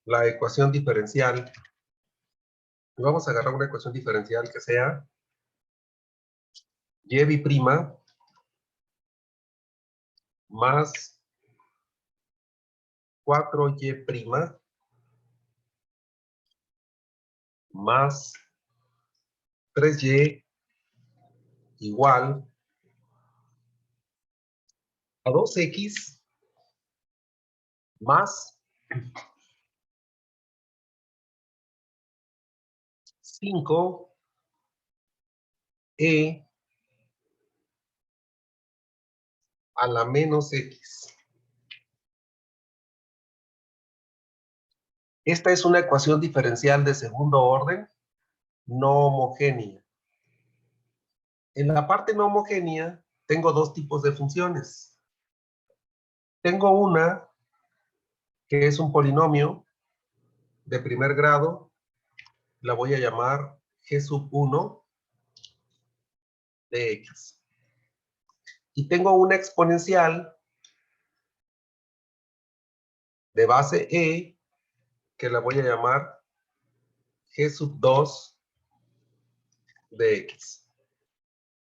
la ecuación diferencial. Y vamos a agarrar una ecuación diferencial que sea y' más 4y' más 3y igual a 2x más 5e a la menos x. Esta es una ecuación diferencial de segundo orden no homogénea. En la parte no homogénea tengo dos tipos de funciones. Tengo una que es un polinomio de primer grado, la voy a llamar g1 de x. Y tengo una exponencial de base e, que la voy a llamar g2 de x.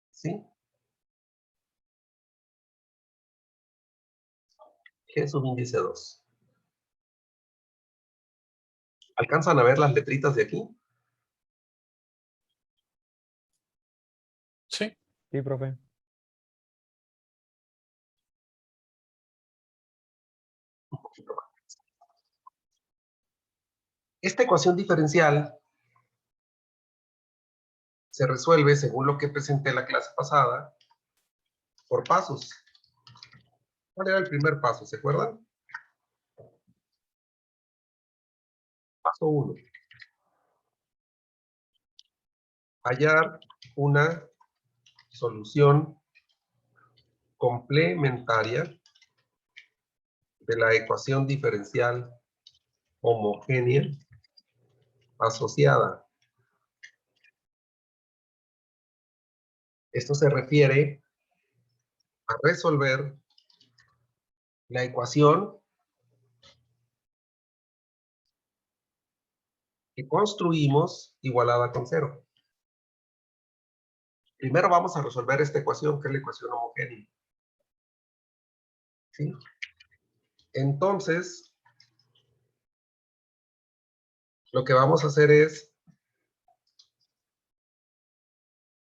¿Sí? G subíndice 2. ¿Alcanzan a ver las letritas de aquí? Sí. Sí, profe. Un poquito más. Esta ecuación diferencial se resuelve, según lo que presenté la clase pasada, por pasos. ¿Cuál era el primer paso? ¿Se acuerdan? Paso 1. Hallar una solución complementaria de la ecuación diferencial homogénea asociada. Esto se refiere a resolver la ecuación que construimos igualada con 0. Primero vamos a resolver esta ecuación, que es la ecuación homogénea. ¿Sí? Entonces, lo que vamos a hacer es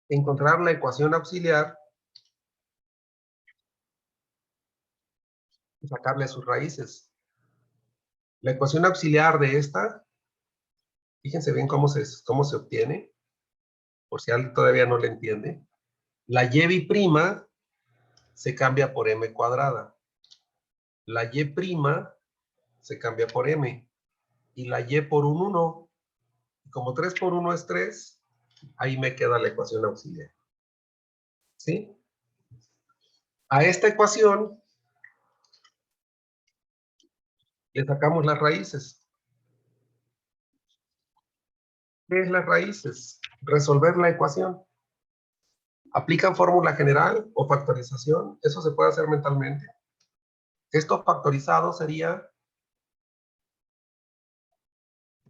encontrar la ecuación auxiliar y sacarle sus raíces. La ecuación auxiliar de esta, fíjense bien cómo se obtiene, por si alguien todavía no le entiende. La y' se cambia por m cuadrada. La y' se cambia por m. Y la y por un 1. Como 3 por 1 es 3, ahí me queda la ecuación auxiliar. ¿Sí? A esta ecuación le sacamos las raíces. ¿Qué es las raíces? Resolver la ecuación. ¿Aplican fórmula general o factorización? Eso se puede hacer mentalmente. Esto factorizado sería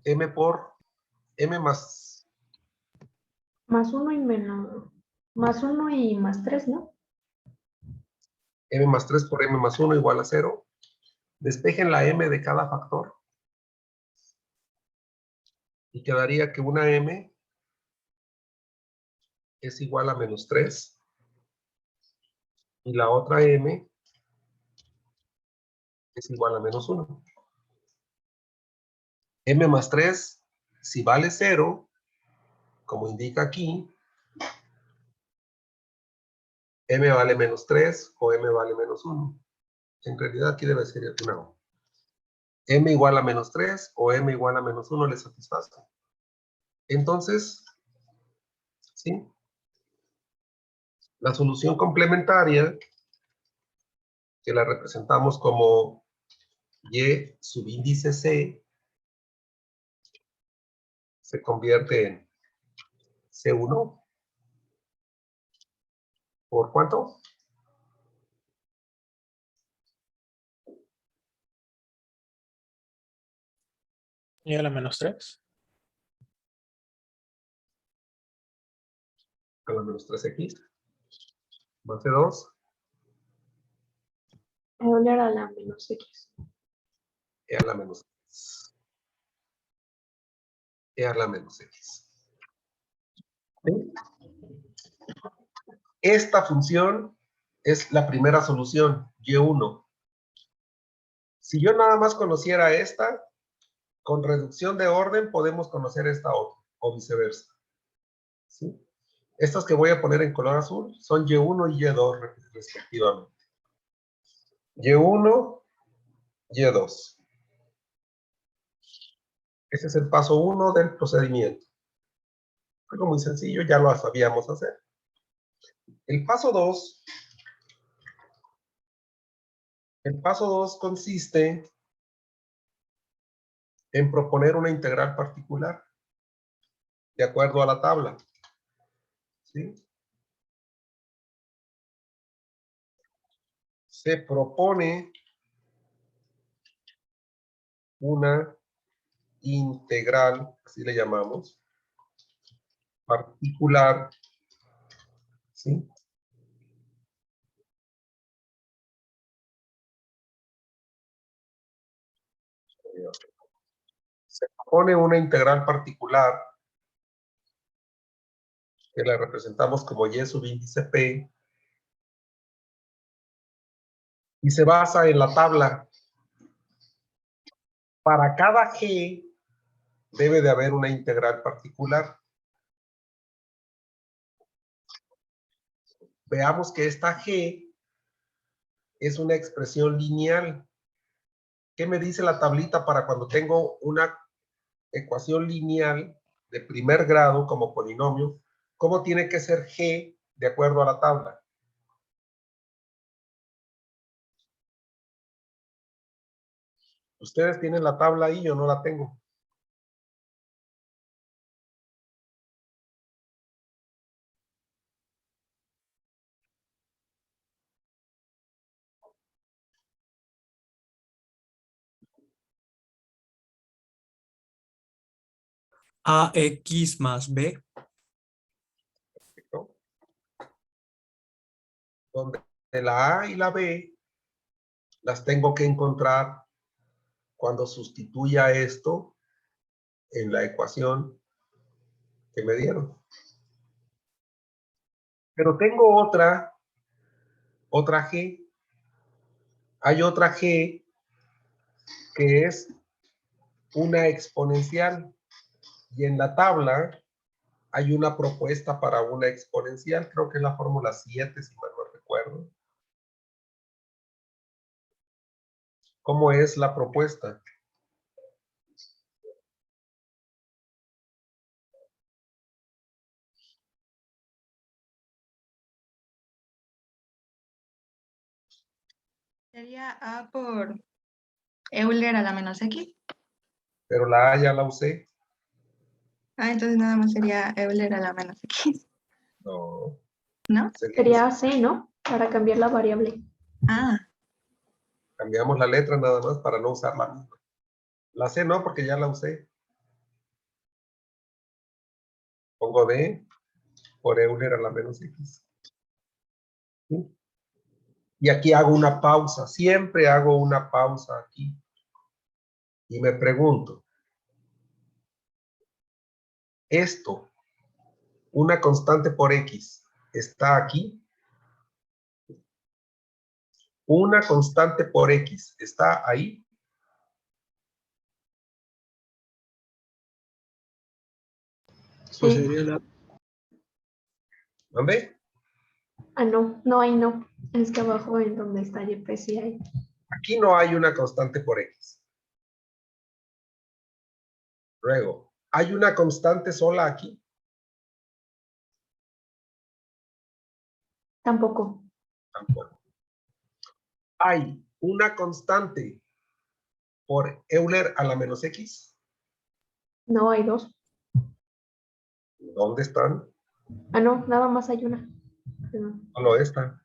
m por m más... Más 1 y menos... Más 1 y más 3, ¿no? m más 3 por m más 1 igual a 0. Despejen la m de cada factor. Y quedaría que una m es igual a menos 3. Y la otra m es igual a menos 1. M más 3, si vale 0, como indica aquí, m vale menos 3 o m vale menos 1. En realidad aquí debe ser una O. M igual a menos 3 o m igual a menos 1 le satisface. Entonces, ¿sí? La solución complementaria, que la representamos como y subíndice c, se convierte en c1 por ¿cuánto? Y a la menos 3. A la menos 3x. Más C2. Euler a la menos X. E a la menos X. E a la menos X. ¿Sí? Esta función es la primera solución, y1. Si yo nada más conociera esta, con reducción de orden podemos conocer esta otra, o viceversa. ¿Sí? Estas que voy a poner en color azul son y1 y y2 respectivamente. y1, y2. Ese es el paso 1 del procedimiento. Algo muy sencillo, ya lo sabíamos hacer. El paso 2 consiste en proponer una integral particular de acuerdo a la tabla. ¿Sí? Se propone una integral, así le llamamos, particular, ¿sí? Se propone una integral particular que la representamos como y subíndice p y se basa en la tabla. Para cada g debe de haber una integral particular. Veamos que esta g es una expresión lineal. ¿Qué me dice la tablita para cuando tengo una ecuación lineal de primer grado como polinomio? ¿Cómo tiene que ser g de acuerdo a la tabla? Ustedes tienen la tabla ahí, yo no la tengo. AX más B. ¿No? Donde la A y la B las tengo que encontrar cuando sustituya esto en la ecuación que me dieron. Pero tengo otra G. Hay otra G que es una exponencial. Y en la tabla hay una propuesta para una exponencial. Creo que es la fórmula 7, si mal no recuerdo. ¿Cómo es la propuesta? Sería A por Euler a la menos X. Pero la A ya la usé. Ah, entonces nada más sería Euler a la menos X, No. ¿no? Sería C, ¿no? Para cambiar la variable. Ah, Cambiamos la letra nada más para no usar la misma. La C no, porque ya la usé. Pongo D por Euler a la menos X. ¿Sí? Y aquí hago una pausa. Siempre hago una pausa aquí. Y me pregunto, esto, una constante por X, ¿está aquí? Una constante por X, ¿está ahí? Pues Sí. sería la... ¿Dónde? Ah, no. No, ahí no. Es que abajo en donde está Y, pues sí hay. Aquí no hay una constante por X. Luego, ¿hay una constante sola aquí? Tampoco. Tampoco. ¿Hay una constante por Euler a la menos X? No, hay dos. ¿Dónde están? Ah, no, nada más hay una. No. Solo esta.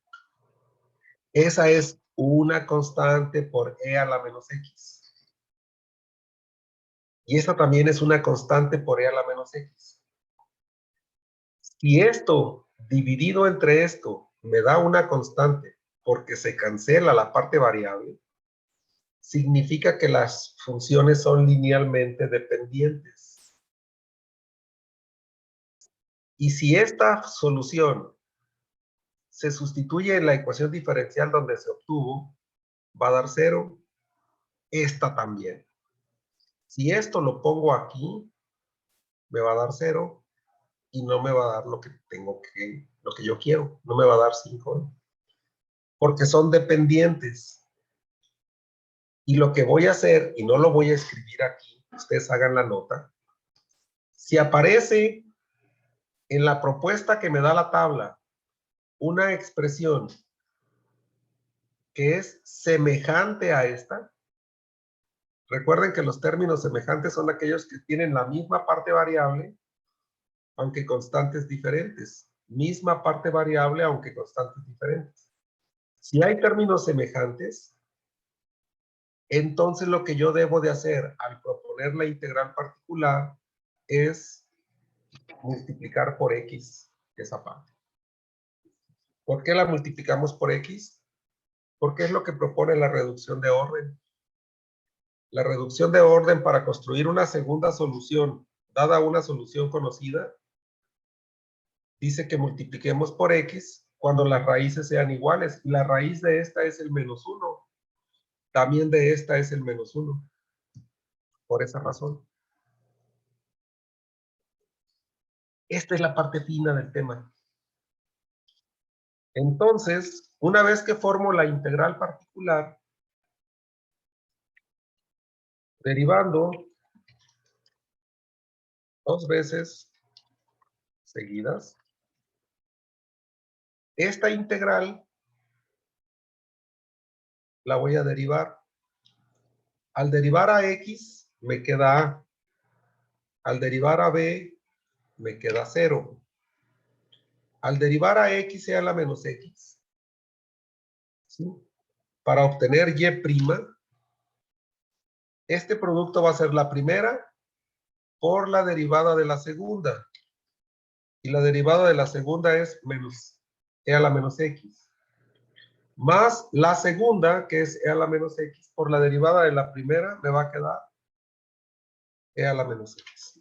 Esa es una constante por E a la menos X. Y esta también es una constante por e a la menos x. Si esto dividido entre esto me da una constante porque se cancela la parte variable, significa que las funciones son linealmente dependientes. Y si esta solución se sustituye en la ecuación diferencial donde se obtuvo, va a dar 0, esta también. Si esto lo pongo aquí, me va a dar 0 y no me va a dar lo que lo que yo quiero, no me va a dar 5, porque son dependientes. Y lo que voy a hacer, y no lo voy a escribir aquí, ustedes hagan la nota, si aparece en la propuesta que me da la tabla una expresión que es semejante a esta, recuerden que los términos semejantes son aquellos que tienen la misma parte variable, aunque constantes diferentes. Misma parte variable, aunque constantes diferentes. Si hay términos semejantes, entonces lo que yo debo de hacer al proponer la integral particular es multiplicar por x esa parte. ¿Por qué la multiplicamos por x? Porque es lo que propone la reducción de orden. La reducción de orden para construir una segunda solución, dada una solución conocida, dice que multipliquemos por x cuando las raíces sean iguales. Y la raíz de esta es el menos 1. También de esta es el menos 1. Por esa razón. Esta es la parte fina del tema. Entonces, una vez que formo la integral particular, derivando 2 veces seguidas, esta integral la voy a derivar. Al derivar a x, me queda a. Al derivar a b, me queda 0. Al derivar a x e a la menos x, ¿sí? Para obtener y', este producto va a ser la primera por la derivada de la segunda. Y la derivada de la segunda es menos e a la menos x. Más la segunda, que es e a la menos x, por la derivada de la primera, me va a quedar e a la menos x.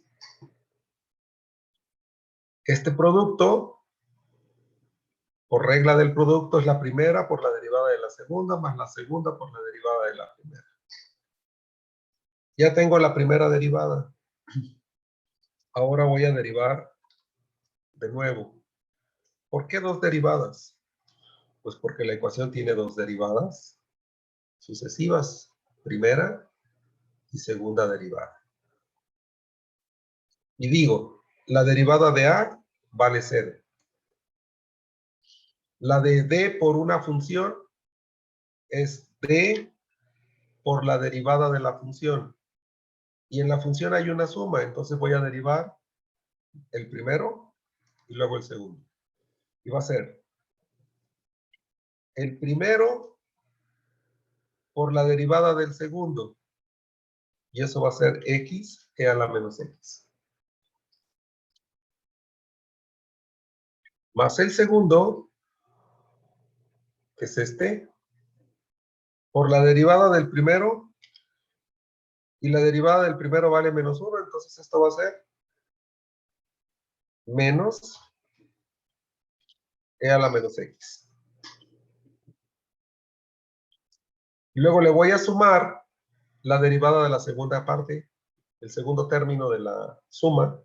Este producto, por regla del producto, es la primera por la derivada de la segunda, más la segunda por la derivada de la primera. Ya tengo la primera derivada. Ahora voy a derivar de nuevo. ¿Por qué 2 derivadas? Pues porque la ecuación tiene 2 derivadas sucesivas. Primera y segunda derivada. Y digo, la derivada de a vale 0. La de d por una función es d por la derivada de la función. Y en la función hay una suma, entonces voy a derivar el primero y luego el segundo. Y va a ser el primero por la derivada del segundo. Y eso va a ser x e a la menos x. Más el segundo, que es este, por la derivada del primero. Y la derivada del primero vale menos 1, entonces esto va a ser menos e a la menos x. Y luego le voy a sumar la derivada de la segunda parte, el segundo término de la suma.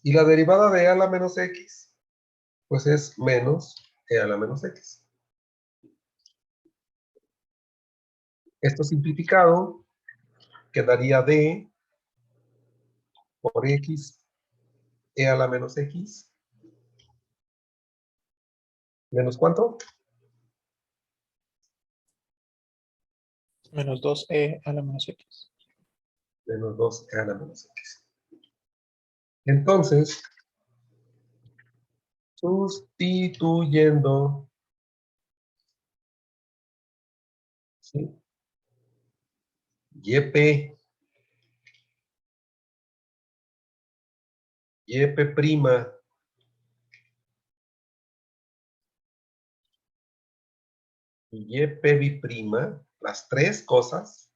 Y la derivada de e a la menos x, pues es menos e a la menos x. Esto simplificado quedaría d por x e a la menos x. ¿Menos cuánto? Menos 2e a la menos x. Menos 2 e a la menos x. Entonces, sustituyendo, ¿sí? YP y' y y'P', las tres cosas,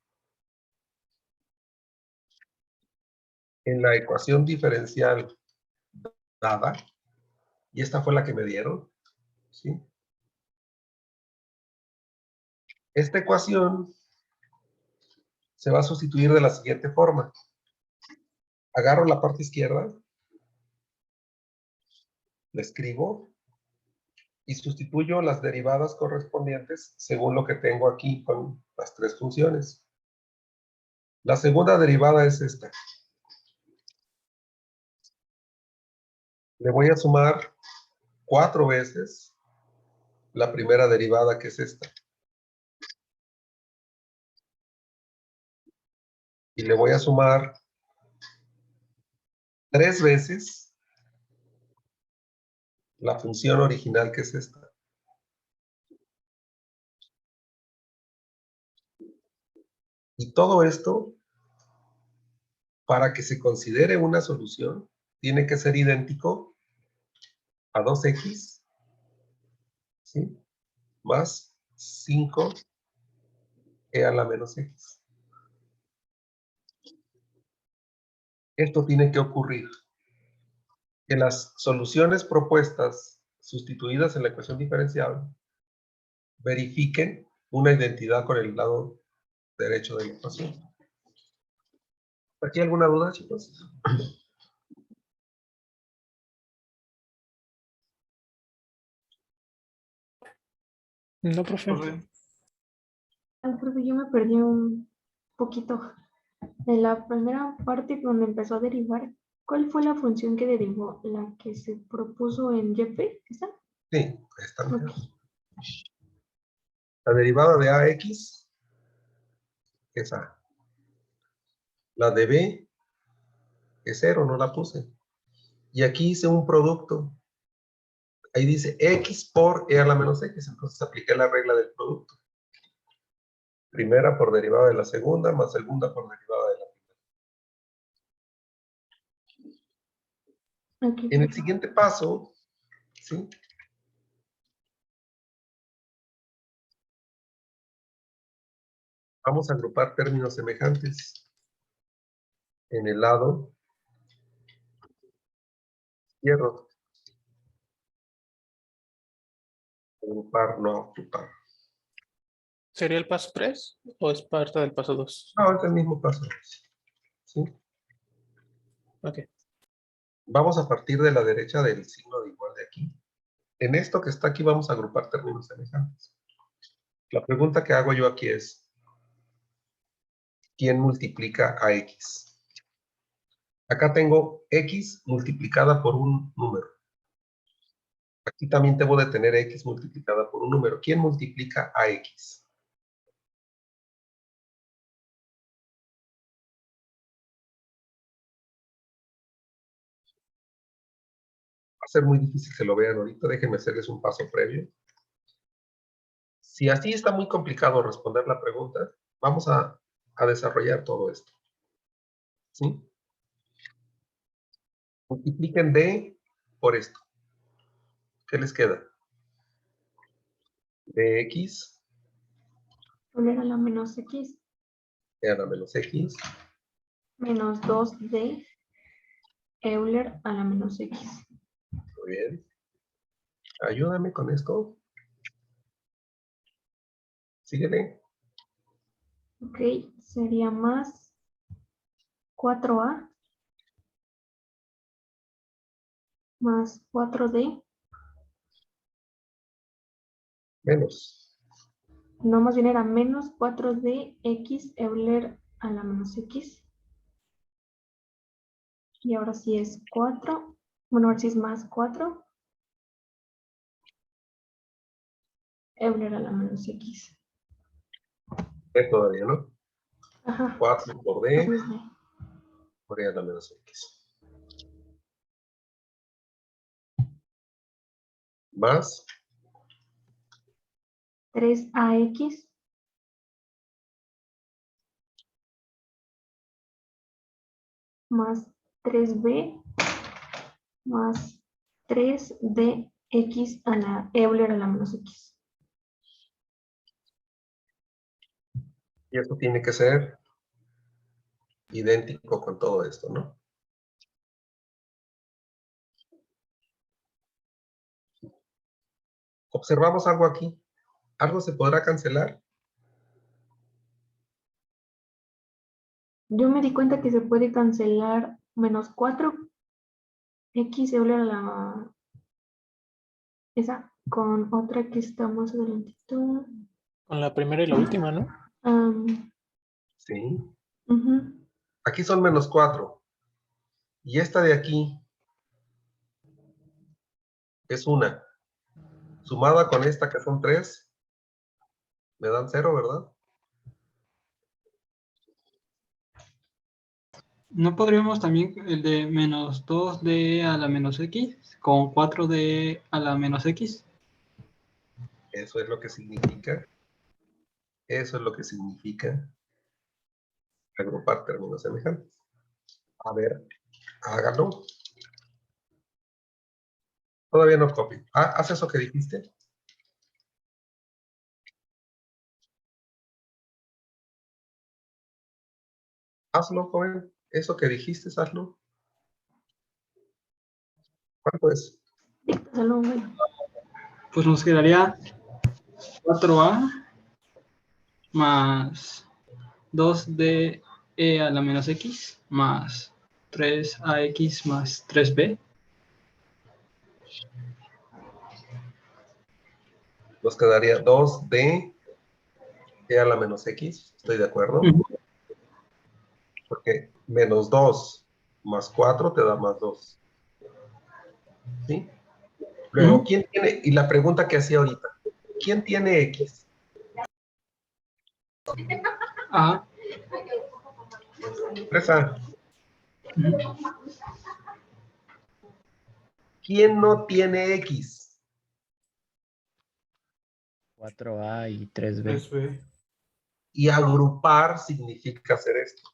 en la ecuación diferencial dada, y esta fue la que me dieron, ¿sí? Esta ecuación se va a sustituir de la siguiente forma. Agarro la parte izquierda, la escribo, y sustituyo las derivadas correspondientes según lo que tengo aquí con las tres funciones. La segunda derivada es esta. Le voy a sumar 4 veces la primera derivada, que es esta. Y le voy a sumar 3 veces la función original, que es esta. Y todo esto, para que se considere una solución, tiene que ser idéntico a 2x, ¿sí?, más 5e a la menos x. Esto tiene que ocurrir. Que las soluciones propuestas, sustituidas en la ecuación diferencial, verifiquen una identidad con el lado derecho de la ecuación. ¿Aquí alguna duda, chicos? No, profe. Ay, profe, yo me perdí un poquito. En la primera parte donde empezó a derivar, ¿cuál fue la función que derivó? ¿La que se propuso en YP? ¿Esa? Sí, está bien. Ok. La derivada de AX es A. La de B es 0, no la puse. Y aquí hice un producto. Ahí dice X por E a la menos X, entonces apliqué la regla del producto. Primera por derivada de la segunda, más segunda por derivada de la primera. Ok, En el profe. siguiente paso, ¿sí?, vamos a agrupar términos semejantes en el lado izquierdo. Agrupar, no agrupar. ¿Sería el paso 3 o es parte del paso 2? No, es el mismo paso. ¿Sí? Ok. Vamos a partir de la derecha del signo de igual de aquí. En esto que está aquí vamos a agrupar términos semejantes. La pregunta que hago yo aquí es, ¿quién multiplica a X? Acá tengo X multiplicada por un número. Aquí también debo de tener X multiplicada por un número. ¿Quién multiplica a X? Va a ser muy difícil que lo vean ahorita. Déjenme hacerles un paso previo. Si así está muy complicado responder la pregunta, vamos a desarrollar todo esto. ¿Sí? Multipliquen D por esto. ¿Qué les queda? Dx Euler a la menos X a la menos X menos 2D Euler a la menos X. Muy bien. Ayúdame con esto. Síguele. Ok, sería más 4A más 4D. Menos. No, más bien era menos 4D X Euler a la menos X. Y ahora sí es 4. Bueno, ahora sí es más 4 Euler a la menos X. D todavía, ¿no? Ajá. 4 por Lo D mismo. por E a la menos X. Más 3AX más 3B más 3 de x a la Euler a la menos x. Y esto tiene que ser idéntico con todo esto, ¿no? Observamos algo aquí. ¿Algo se podrá cancelar? Yo me di cuenta que se puede cancelar menos 4 x Euler a la... Esa con otra que está más adelantito. Con la primera y la última, ¿no? Sí. Ujú. Aquí son menos 4. Y esta de aquí es 1. Sumada con esta que son 3, me dan 0, ¿verdad? ¿No podríamos también el de menos 2d a la menos x con 4d a la menos x? Eso es lo que significa. Eso es lo que significa agrupar términos semejantes. A ver, hágalo. Todavía no copio. ¿Haz eso que dijiste? Hazlo, joven. Eso que dijiste, hazlo. ¿Cuánto es? Díctaselo, bueno. Pues nos quedaría 4a más 2d a la menos x más 3ax más 3b. Nos quedaría 2d a la menos x. Estoy de acuerdo. Porque menos 2 más 4 te da más 2. ¿Sí? Luego, ¿quién tiene? Y la pregunta que hacía ahorita. ¿Quién tiene x? A. 3a. ¿Quién no tiene x? 4A y 3B. 3B. Y agrupar significa hacer esto.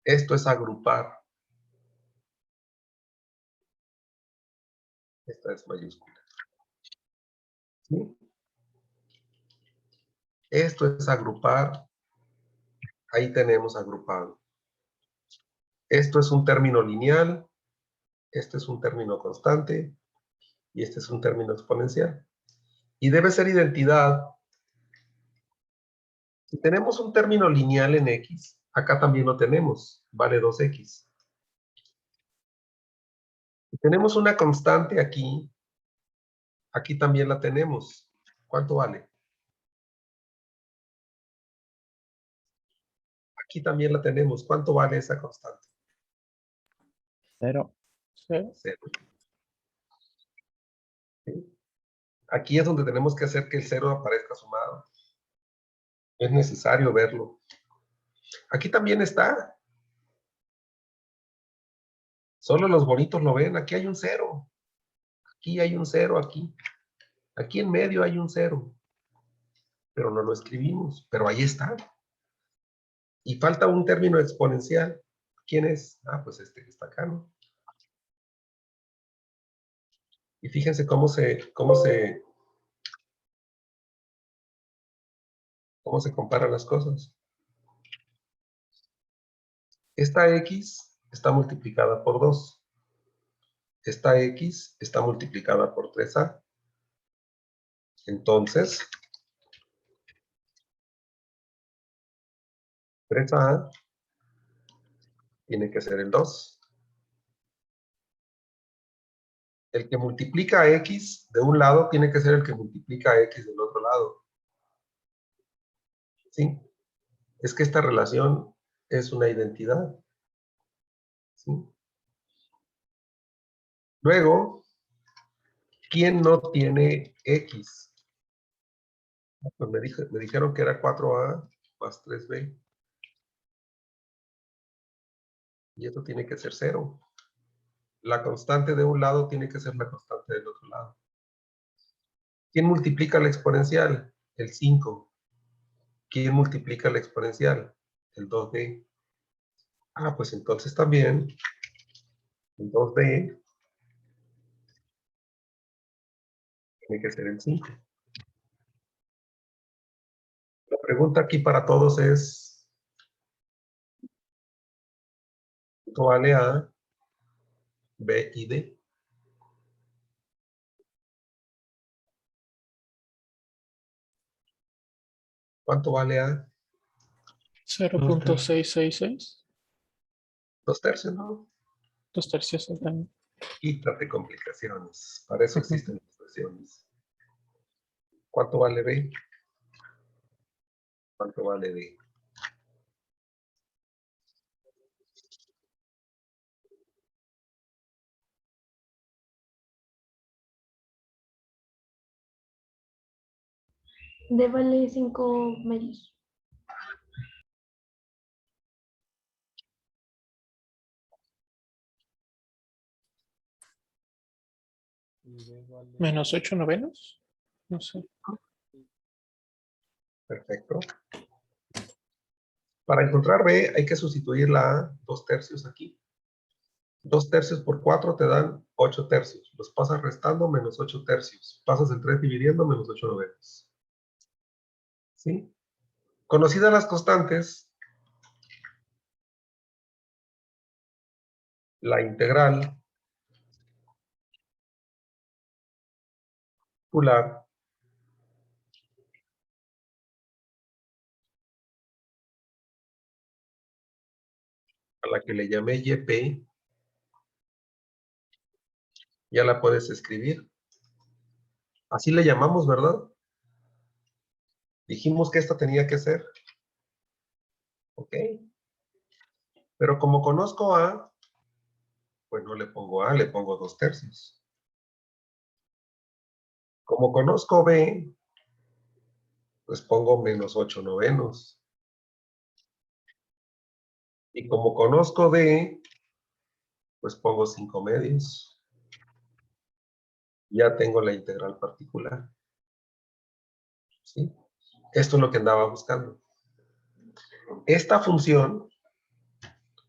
Esto es agrupar. Esta es mayúscula. ¿Sí? Esto es agrupar. Ahí tenemos agrupado. Esto es un término lineal. Este es un término constante. Y este es un término exponencial. Y debe ser identidad. Si tenemos un término lineal en x, acá también lo tenemos. Vale 2x. Si tenemos una constante aquí, aquí también la tenemos. ¿Cuánto vale? Aquí también la tenemos. ¿Cuánto vale esa constante? 0. 0. 0. ¿Sí? Aquí es donde tenemos que hacer que el 0 aparezca sumado. Es necesario verlo. Aquí también está. Solo los bonitos lo ven. Aquí hay un 0. Aquí hay un 0, aquí. Aquí en medio hay un 0. Pero no lo escribimos. Pero ahí está. Y falta un término exponencial. ¿Quién es? Pues este que está acá, ¿no? Y fíjense cómo se comparan las cosas. Esta x está multiplicada por 2. Esta x está multiplicada por 3a. Entonces, 3a tiene que ser el 2. El que multiplica a x de un lado tiene que ser el que multiplica a x del otro lado. ¿Sí? Es que esta relación es una identidad. ¿Sí? Luego, ¿quién no tiene x? Pues me dijeron que era 4a más 3b. Y esto tiene que ser 0. La constante de un lado tiene que ser la constante del otro lado. ¿Quién multiplica la exponencial? El 5. ¿Quién multiplica la exponencial? El 2d. Pues entonces también 2b tiene que ser el 5. La pregunta aquí para todos es, ¿cuánto vale A, B y D? ¿Cuánto vale A? 0.666. 2/3, ¿no? 2/3 también. Quítate complicaciones. Para eso existen las expresiones. ¿Cuánto vale B? ¿Cuánto vale D? D vale 5 medios. Menos 8 novenos. No sé. Perfecto. Para encontrar B hay que sustituir la A, 2/3 aquí. 2/3 por 4 te dan 8/3. Los pasas restando menos 8/3. Pasas el 3 dividiendo menos 8 novenos. ¿Sí? Conocidas las constantes, la integral circular a la que le llamé YP, ya la puedes escribir. Así le llamamos, ¿verdad? Dijimos que esta tenía que ser. Ok. Pero como conozco A, pues no le pongo A, le pongo 2/3. Como conozco B, pues pongo menos 8 novenos. Y como conozco D, pues pongo 5 medios. Ya tengo la integral particular. ¿Sí? Esto es lo que andaba buscando. Esta función,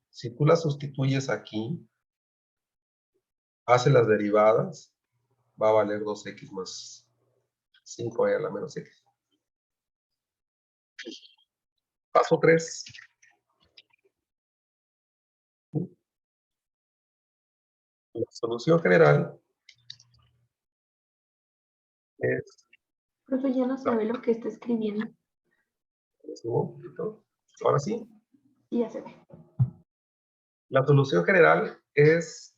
si tú la sustituyes aquí, hace las derivadas, va a valer 2x más 5e a la menos x. Paso 3. La solución general es... Profe, ya no se ve lo que está escribiendo. Ahora sí. Y ya se ve. La solución general es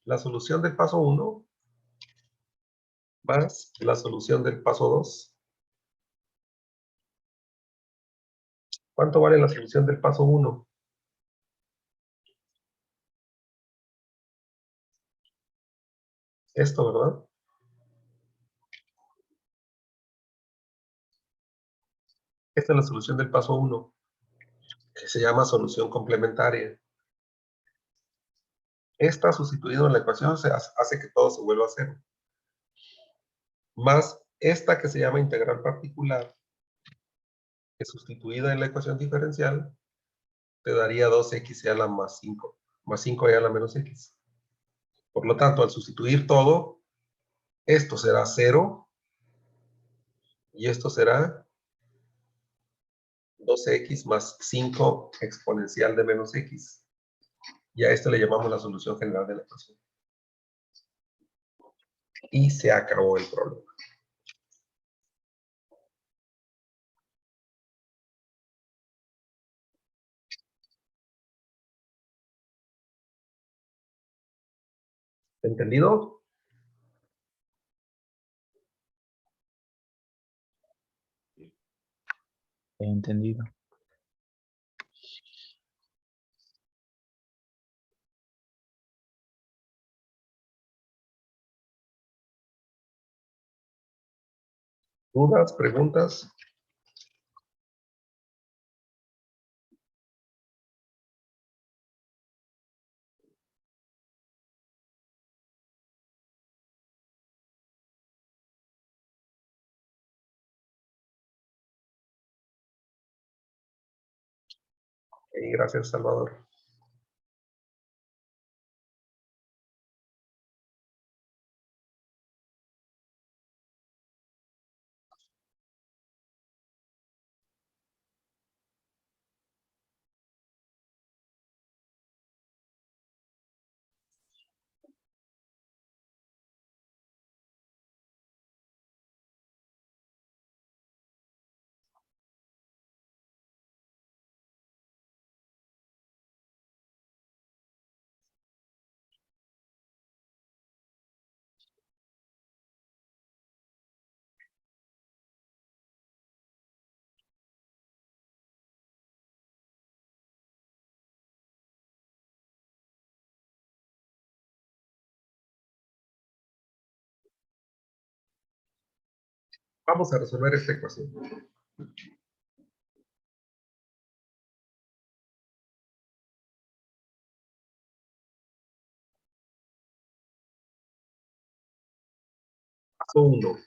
la solución del paso 1 más la solución del paso 2. ¿Cuánto vale la solución del paso 1? Esto, ¿verdad? Esta es la solución del paso 1, que se llama solución complementaria. Esta sustituido en la ecuación hace que todo se vuelva a cero. Más esta que se llama integral particular, que sustituida en la ecuación diferencial, te daría 2x a la más 5, más 5e a la menos x. Por lo tanto, al sustituir todo, esto será 0 y esto será 2x más 5 exponencial de menos x. Y a esto le llamamos la solución general de la ecuación. Y se acabó el problema. ¿Entendido? He entendido. ¿Dudas, preguntas? Gracias, Salvador. Vamos a resolver esta ecuación. Paso 1.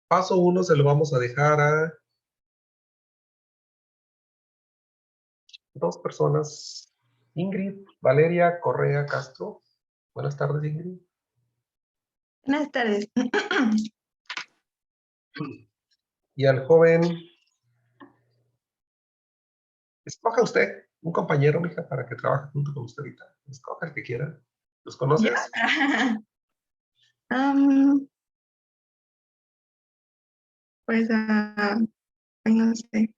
Paso 1 se lo vamos a dejar a dos personas. Ingrid Valeria Correa Castro. Buenas tardes, Ingrid. Buenas tardes. Y al joven, escoja usted un compañero, mija, para que trabaje junto con usted ahorita. Escoja el que quiera. ¿Los conoces? Am, pues, ay, no sé.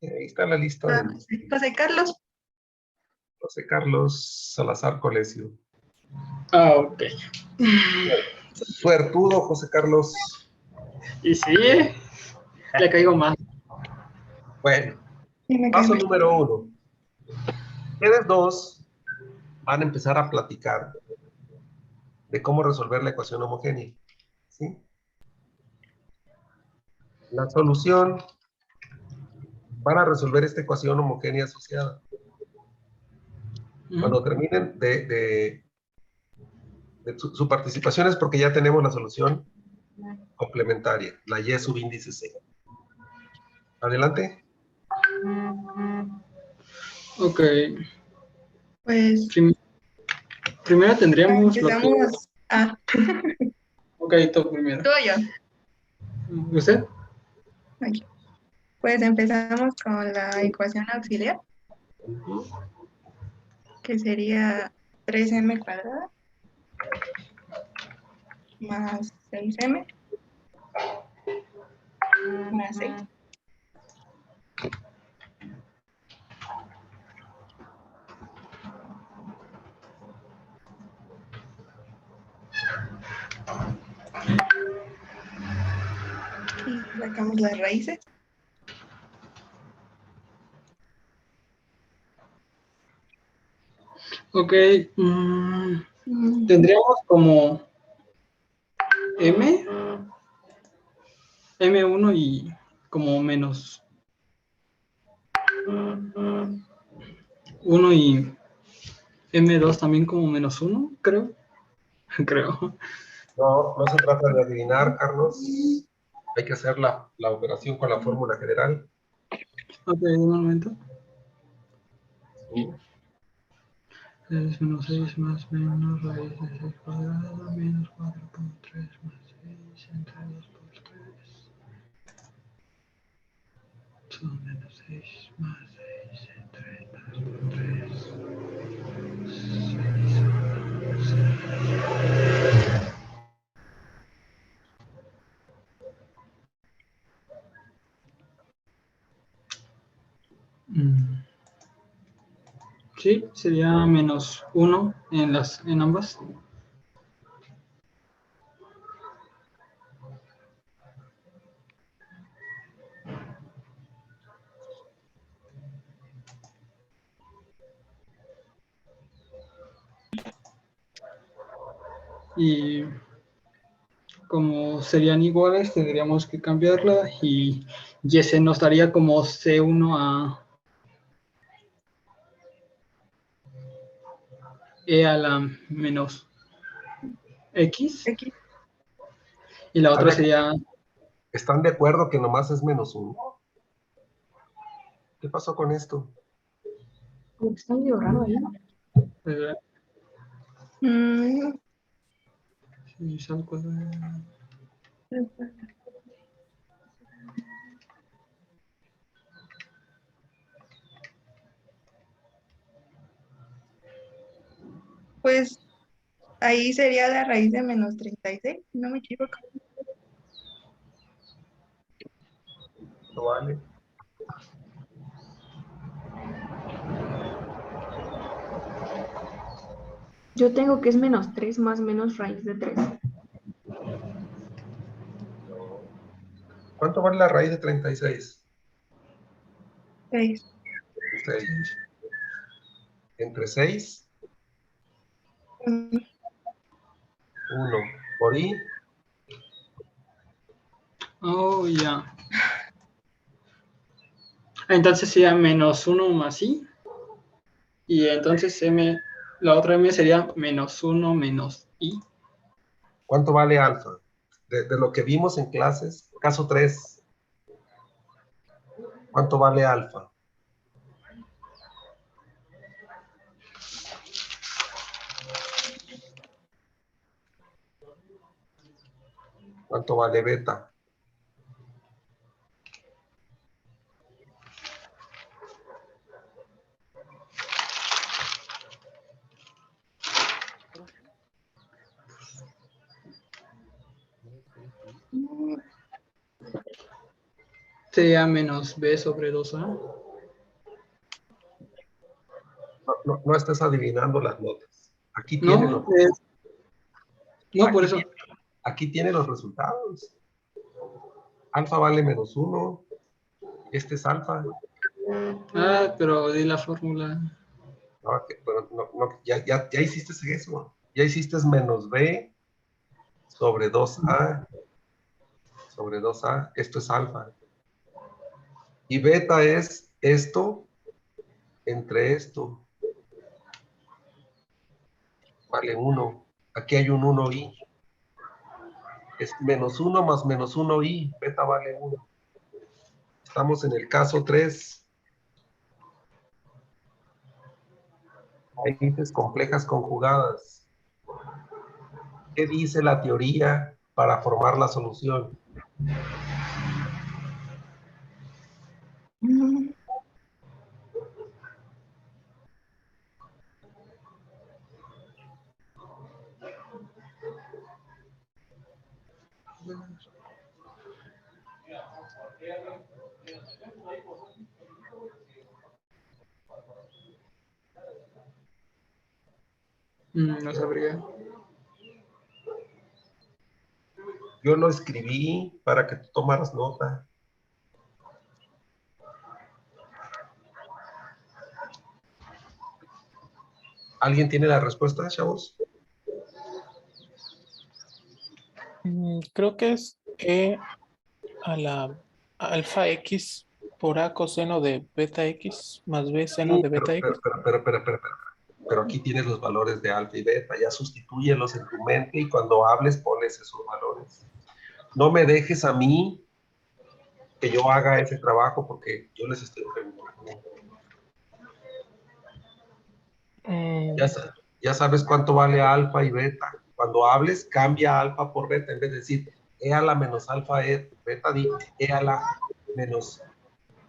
Ahí está la lista de José Carlos. José Carlos Salazar Colesio. Ah, ok. Suertudo, José Carlos. Y sí, le caigo mal. Bueno, Sí, me paso cae mal. número 1. Ustedes dos van a empezar a platicar de cómo resolver la ecuación homogénea. ¿Sí? La solución, van a resolver esta ecuación homogénea asociada. Cuando terminen de su participación es porque ya tenemos la solución complementaria, la y subíndice c. Adelante. Ok. Pues Primero tendríamos lo que... empezamos. Ok, tú primero. Tú o yo. ¿Usted? Ok. Pues empezamos con la ecuación auxiliar, Ujú. que sería 3m cuadrada más 6m más 6. Y sacamos las raíces. Ok. Tendríamos como M1 y como menos 1 y M2 también como menos 1, creo. Creo. No, no se trata de adivinar, Carlos. Hay que hacer la operación con la fórmula general. Ok, un momento. Sí. 6 menos 6 más menos raíz de 6 cuadrada menos 4.3 más 6 entre 2 por 3. Son menos 6 más 6 entre 2 por 3. 6. Sí, sería menos 1 en ambas. Y como serían iguales, tendríamos que cambiarla y se nos daría como C1 a E a la menos X. Aquí. Y la otra sería... ¿Están de acuerdo que nomás es menos 1? ¿Qué pasó con esto? Como que está medio raro ahí. Mm, Sí, salgo de... Pues ahí sería la raíz de menos 36, no me equivoco. No vale. Yo tengo que es menos 3 más menos raíz de 3. ¿Cuánto vale la raíz de 36? 6. 6. Entre 6, 1. por I. Oh, ya. Entonces sería -1 más I. Y entonces M, la otra M sería -1 menos I. ¿Cuánto vale alfa? De lo que vimos en clases, caso 3, ¿cuánto vale alfa? ¿Cuánto vale beta? Sería menos B sobre 2A. No estés adivinando las notas. Aquí No, tienen los, no, por aquí eso. tiene- aquí tiene los resultados. Alfa vale -1. Este es alfa. Ah, pero di la fórmula. No, pero ya hiciste eso. Ya hiciste menos B sobre 2A. Sobre 2A. Esto es alfa. Y beta es esto entre esto. Vale 1. Aquí hay un 1i. Es -1 más -1i. Beta vale 1. Estamos en el caso 3. Raíces complejas conjugadas. ¿Qué dice la teoría para formar la solución? No sabría. Yo lo escribí para que tú tomaras nota. ¿Alguien tiene la respuesta, chavos? Creo que es E a la alfa X por A coseno de beta X más B seno Sí, de beta X. pero aquí tienes los valores de alfa y beta. Ya sustitúyelos en tu mente y cuando hables pones esos valores. No me dejes a mí que yo haga ese trabajo porque yo les estoy preguntando. Mm, Ya sabes cuánto vale alfa y beta. Cuando hables, cambia alfa por beta. En vez de decir E a la menos alfa beta, di E a la menos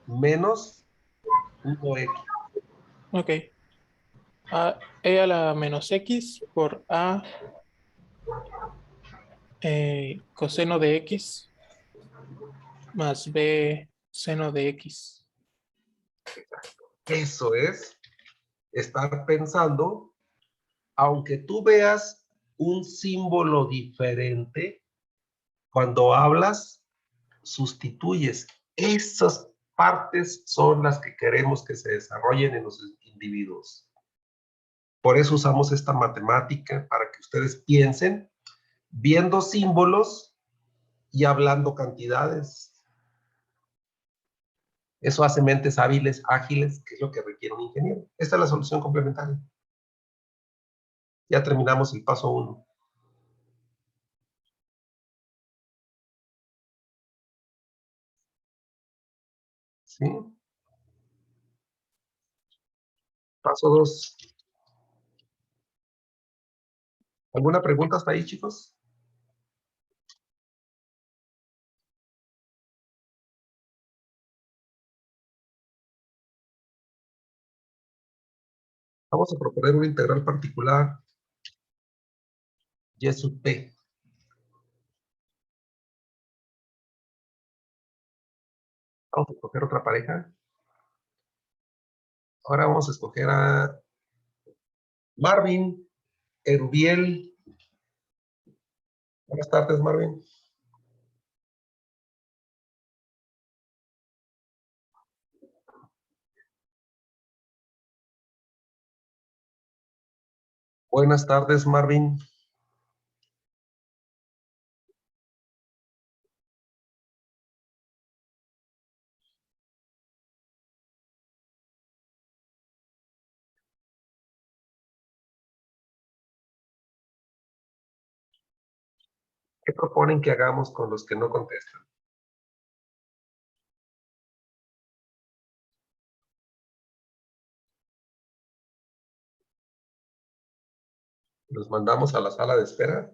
1x. ok. E a la menos X por A coseno de X más B seno de X. Eso es estar pensando, aunque tú veas un símbolo diferente, cuando hablas, sustituyes. Esas partes son las que queremos que se desarrollen en los individuos. Por eso usamos esta matemática, para que ustedes piensen viendo símbolos y hablando cantidades. Eso hace mentes hábiles, ágiles, que es lo que requiere un ingeniero. Esta es la solución complementaria. Ya terminamos el paso 1. ¿Sí? Paso 2. ¿Alguna pregunta hasta ahí, chicos? Vamos a proponer una integral particular y sub p. Vamos a escoger otra pareja. Ahora vamos a escoger a Marvin, Erubiel. Buenas tardes, Marvin. Buenas tardes, Marvin. ¿Qué proponen que hagamos con los que no contestan? ¿Los mandamos a la sala de espera?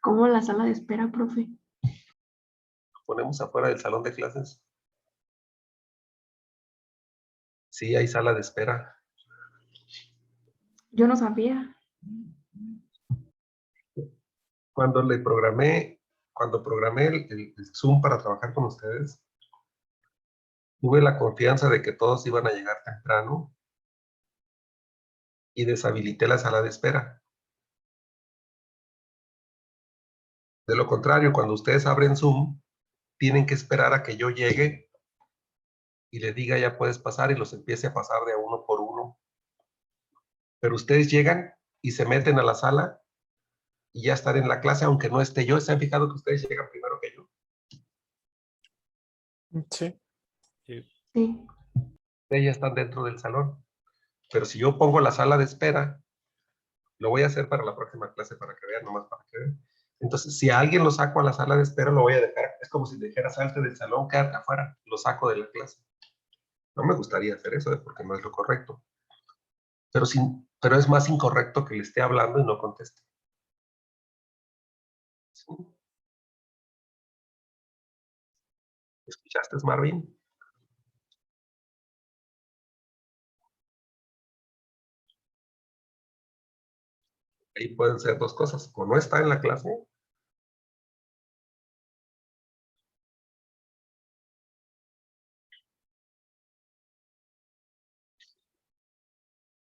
¿Cómo la sala de espera, profe? ¿Ponemos afuera del salón de clases? Sí, hay sala de espera. Yo no sabía. Cuando programé el Zoom para trabajar con ustedes, tuve la confianza de que todos iban a llegar temprano y deshabilité la sala de espera. De lo contrario, cuando ustedes abren Zoom, tienen que esperar a que yo llegue y les diga ya puedes pasar y los empiece a pasar de a uno por uno. Pero ustedes llegan y se meten a la sala y ya están en la clase, aunque no esté yo. ¿Se han fijado que ustedes llegan primero que yo? Sí. Sí. Ustedes ya están dentro del salón. Pero si yo pongo la sala de espera, lo voy a hacer para la próxima clase para que vean, nomás para que vean. Entonces, si a alguien lo saco a la sala de espera, lo voy a dejar. Es como si dijera salte del salón, quédate afuera, lo saco de la clase. No me gustaría hacer eso, porque no es lo correcto. Pero es más incorrecto que le esté hablando y no conteste. ¿Sí? ¿Escuchaste, Marvin? Ahí pueden ser dos cosas. O no está en la clase,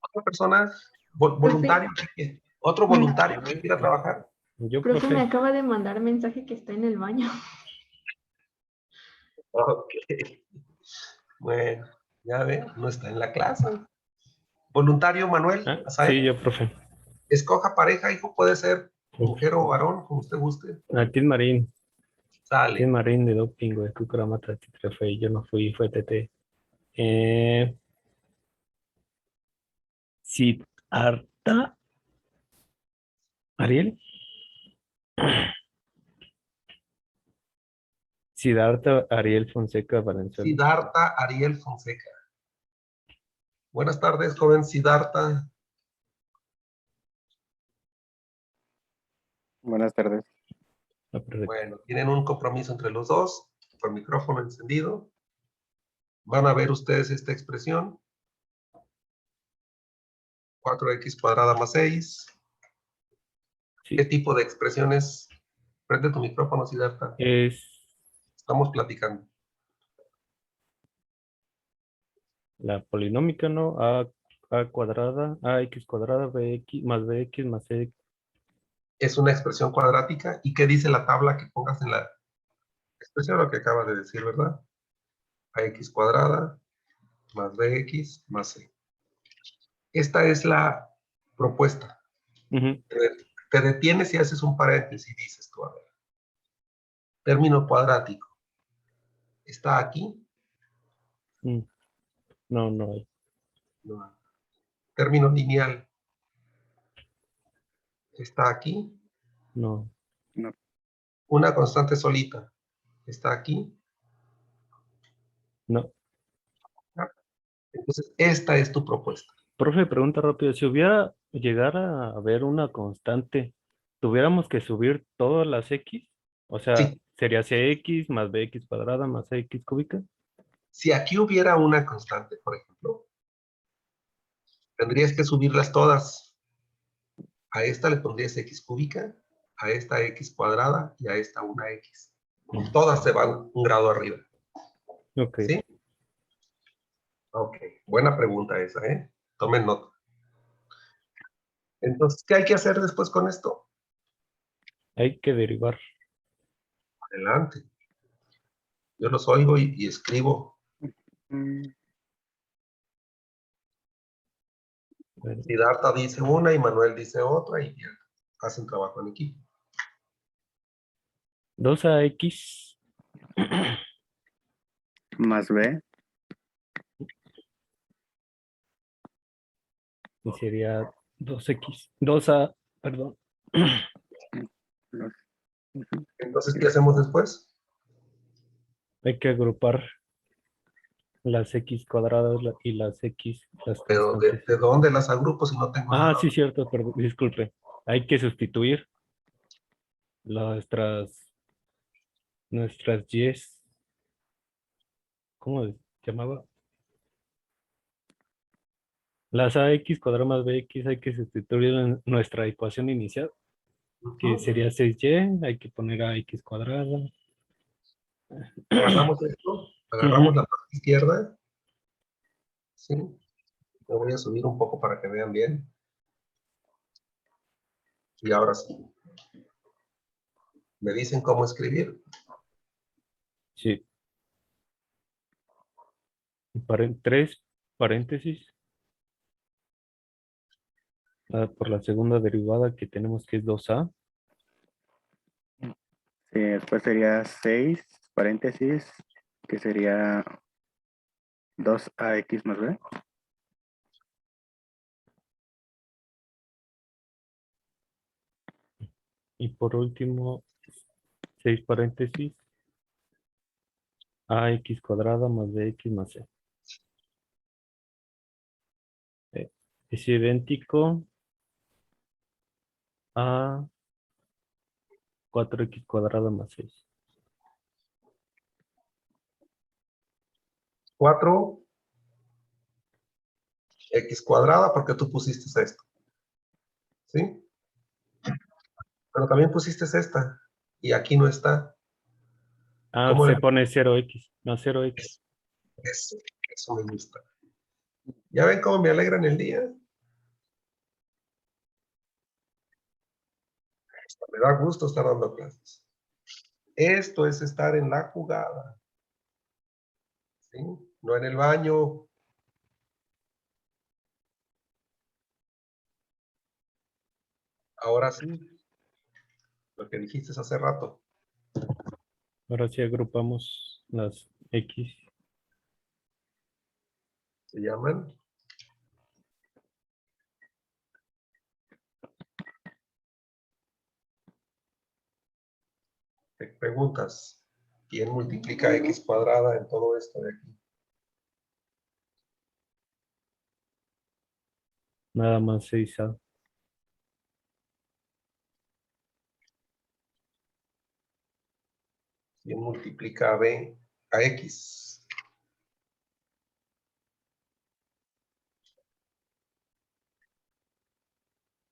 otra persona voluntario, otro voluntario que quiera trabajar. Yo, Profe me profe. acaba de mandar mensaje que está en el baño. Ok. Bueno, ya ve, no está en la clase. Voluntario, Manuel, Ah, Azael, sí, yo, profe. escoja pareja, hijo, puede ser mujer o varón, como usted guste. Aquí es Marín. Aquí es Sale. Marín de doping, güey. Cucuramata, fue. Yo no fui, fue TT. Siddhartha Ariel. Siddhartha Ariel Fonseca Valenzuela. Siddhartha Ariel Fonseca. Buenas tardes, joven Siddhartha. Buenas tardes. Ah, perfecto. Bueno, tienen un compromiso entre los dos, con micrófono encendido. Van a ver ustedes esta expresión. 4x cuadrada más 6. Sí. ¿Qué tipo de expresiones? Prende tu micrófono, Siddhartha. Es Estamos platicando. la polinómica, ¿no? A cuadrada, ax cuadrada, bx más bx más x. Es una expresión cuadrática. ¿Y qué dice la tabla que pongas en la expresión? Lo que acabas de decir, ¿verdad? Ax cuadrada más bx más c. Esta es la propuesta. Ujú. Te detienes y haces un paréntesis y dices tú, a ver, término cuadrático. ¿Está aquí? Mm, No, no hay. No. Término lineal. ¿Está aquí? No. No. Una constante solita. ¿Está aquí? No. ¿No? Entonces, esta es tu propuesta. Profe, pregunta rápida. Si hubiera llegara a haber una constante, ¿tuviéramos que subir todas las x? O sea, Sí, sería cx más bx cuadrada más x cúbica. si aquí hubiera una constante, por ejemplo, tendrías que subirlas todas. A esta le pondrías x cúbica, a esta x cuadrada y a esta una x. Mm, Todas se van un grado arriba. Ok, ¿Sí? Ok, buena pregunta esa, ¿eh? Tomen nota. Entonces, ¿qué hay que hacer después con esto? hay que derivar. Adelante. Yo los oigo y escribo. Mm, Bueno, Siddhartha dice una y Manuel dice otra y hacen trabajo en equipo. 2ax Más B. y sería 2x, 2a, perdón. Los- ujú. Entonces, ¿qué hacemos después? Hay que agrupar las x cuadradas y las x, las Pero constantes. ¿de dónde las agrupo si no tengo Ah, nada? sí, cierto, perdón, disculpe. Hay que sustituir nuestras y's. ¿Cómo se llamaba? Las ax cuadrada más bx hay que sustituir en nuestra ecuación inicial, que Ujú. sería 6y, hay que poner ax cuadrada. Agarramos esto, agarramos Ujú. la parte izquierda. ¿Sí? Lo voy a subir un poco para que vean bien. Y ahora sí. Me dicen cómo escribir. Sí. Tres paréntesis. Por la segunda derivada que tenemos que es 2a. Sí, después sería 6 paréntesis, que sería 2ax más b. Y por último, 6 paréntesis, ax cuadrada más bx más c. Es idéntico a 4x cuadrada más 6. 4x cuadrada, porque tú pusiste esto. ¿Sí? Pero también pusiste esta. Y aquí no está. Ah, ¿Cómo se le... pone 0x, más 0x. Eso, eso me gusta. ¿Ya ven cómo me alegran el día? Me da gusto estar dando clases. Esto es estar en la jugada. ¿Sí? No en el baño. Ahora sí, lo que dijiste hace rato. Ahora sí agrupamos las x. Se llaman. Te preguntas, ¿quién multiplica x cuadrada en todo esto de aquí? Nada más 6a. ¿Quién multiplica a b a x?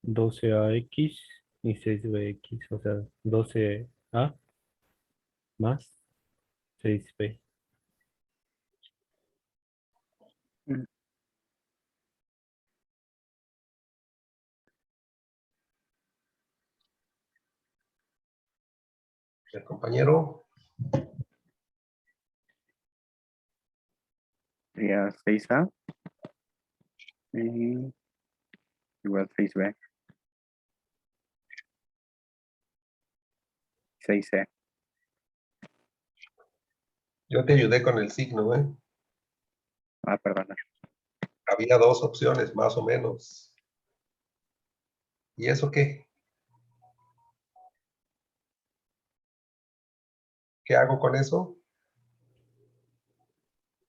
12ax y 6bx, o sea, 12a más 6b. Mm. El compañero, Sería 6a y igual 6b, 6c. yo te ayudé con el signo, ¿eh? Ah, perdón. Había dos opciones, más o menos. ¿Y eso qué? ¿Qué hago con eso?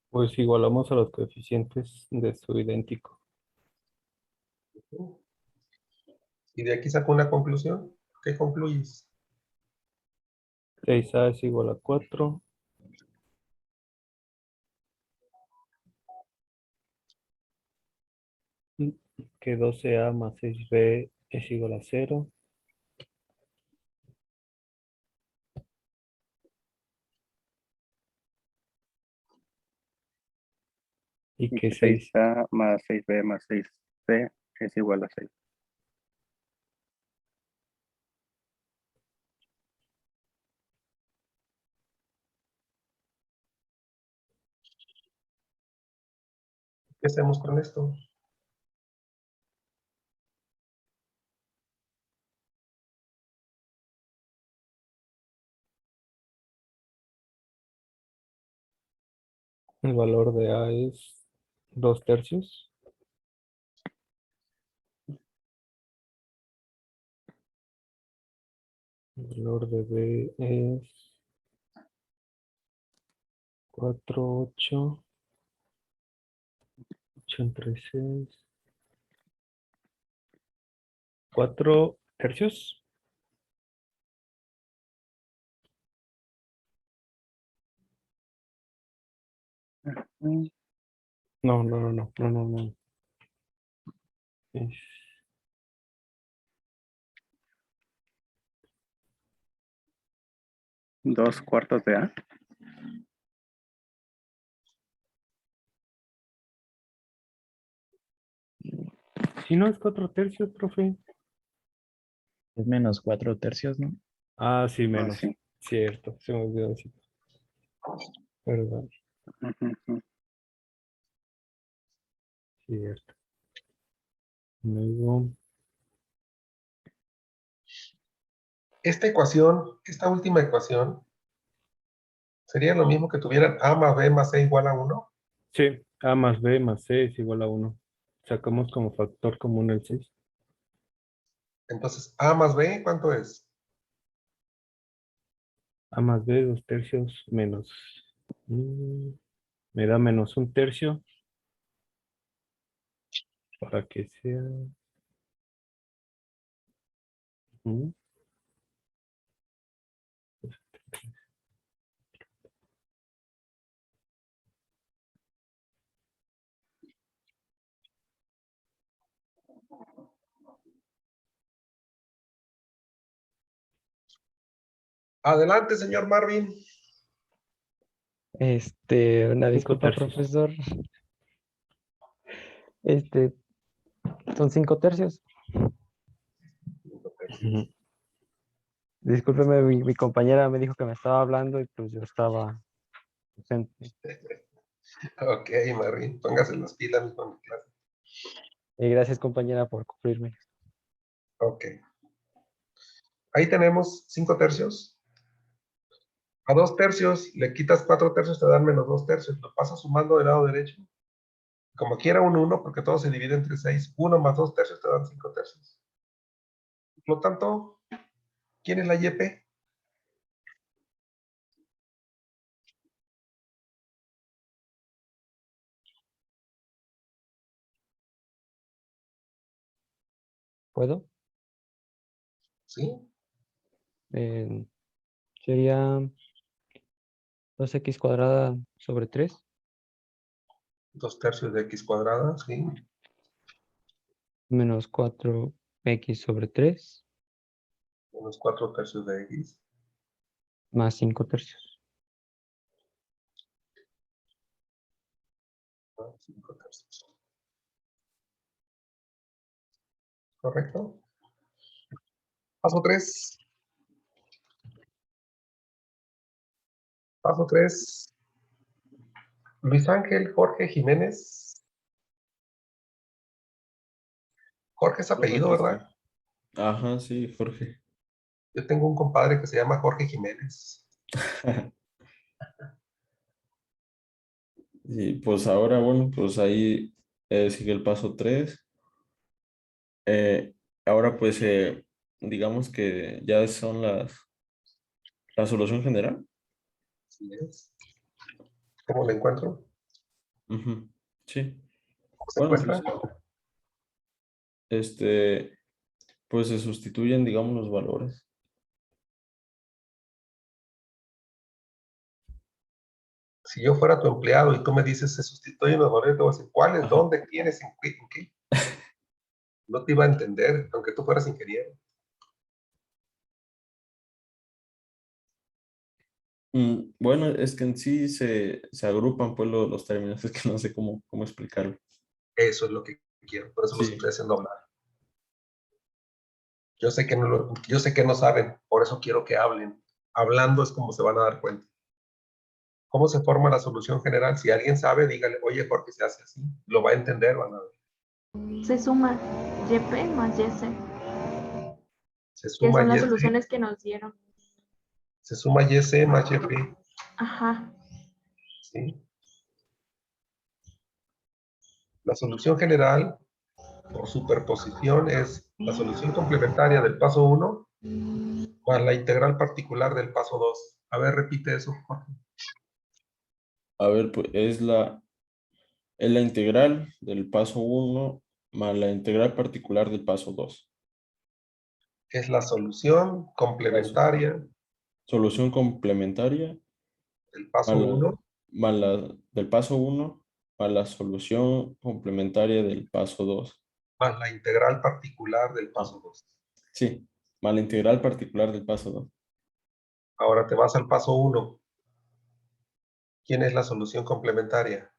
Pues igualamos a los coeficientes de su idéntico. Y de aquí saco una conclusión. ¿Qué concluyes? 6a es igual a 4. Que 12a más 6b es igual a 0. Y Y que que 6, 6a más 6b más 6c es igual a 6. ¿Qué hacemos con esto? el valor de a es 2/3. El valor de B es 4, 8, 8 entre 6. 4 tercios. Mm, No, no, no, no, no, no, no. Es 2/4 de A. Si no es 4 tercios, profe. Es menos 4 tercios, ¿no? Ah, sí, Ah, menos. sí. Cierto, se me olvidó decir. Perdón, Ujú, ujú. cierto. Luego, Esta ecuación, esta última ecuación, sería lo mismo que tuvieran A más B más C igual a 1. sí, A más B más C es igual a 1. Sacamos como factor común el 6. Entonces, A más B, ¿cuánto es? A más B, 2 tercios menos. Me da menos 1 tercio. Para que sea. mm, Adelante, señor Marvin. Una 5 disculpa, tercios. profesor. Este, son 5 tercios. Ujú. Discúlpeme, mi compañera me dijo que me estaba hablando y pues yo estaba ausente. Ok, Marvin, póngase las pilas con mi clase. Y gracias, compañera, por cumplirme. Ok. Ahí tenemos 5 tercios. A 2 tercios le quitas 4 tercios, te dan menos 2 tercios. Lo pasas sumando del lado derecho. Como quiera un 1, porque todo se divide entre 6. 1 más 2 tercios te dan 5 tercios. Por lo tanto, ¿quién es la YP? ¿Puedo? ¿Sí? Sería 2x cuadrada sobre 3 2 tercios de x cuadrada, ¿sí? menos 4x sobre 3 Menos 4 tercios de x. más 5 tercios. 5 tercios. ¿Correcto? Paso 3. Paso 3. Luis Ángel Jorge Jiménez. Jorge es Profe, apellido, aquí ¿verdad? estoy. Ajá, sí, Jorge. Yo tengo un compadre que se llama Jorge Jiménez. Y pues ahora, bueno, pues ahí sigue el paso 3. Ahora pues digamos que ya son la solución general. Así es. ¿Cómo lo encuentro? Ujú, sí. ¿Cómo se Bueno, pues encuentra? este, pues se sustituyen, digamos, los valores. Si yo fuera tu empleado y tú me dices se sustituyen los valores, te voy a decir, ¿cuáles? Ajá. ¿Dónde? ¿Quiénes? ¿En qué? ¿En qué? No te iba a entender, aunque tú fueras ingeniero. Bueno, es que en sí se agrupan pues los términos, es que no sé cómo explicarlo. Eso es lo que quiero, por eso los Sí. estoy haciendo hablar. Yo sé que yo sé que no saben, por eso quiero que hablen. Hablando es como se van a dar cuenta. ¿Cómo se forma la solución general? Si alguien sabe, dígale, oye, Jorge, se hace así. Lo va a entender, van a ver. Se suma YP más YC, Se que suma son las YC, soluciones que nos dieron. se suma YC más YP, Ajá. ¿sí? La solución general por superposición es la solución complementaria del paso 1 más la integral particular del paso 2. A ver, repite eso, Jorge. A ver, pues es la integral del paso 1 más la integral particular del paso 2. Es la solución complementaria Solución complementaria del paso más la, 1 más la del paso 1 más la solución complementaria del paso 2. más la integral particular del paso 2. Sí, más la integral particular del paso 2. Ahora te vas al paso 1. ¿Quién es la solución complementaria?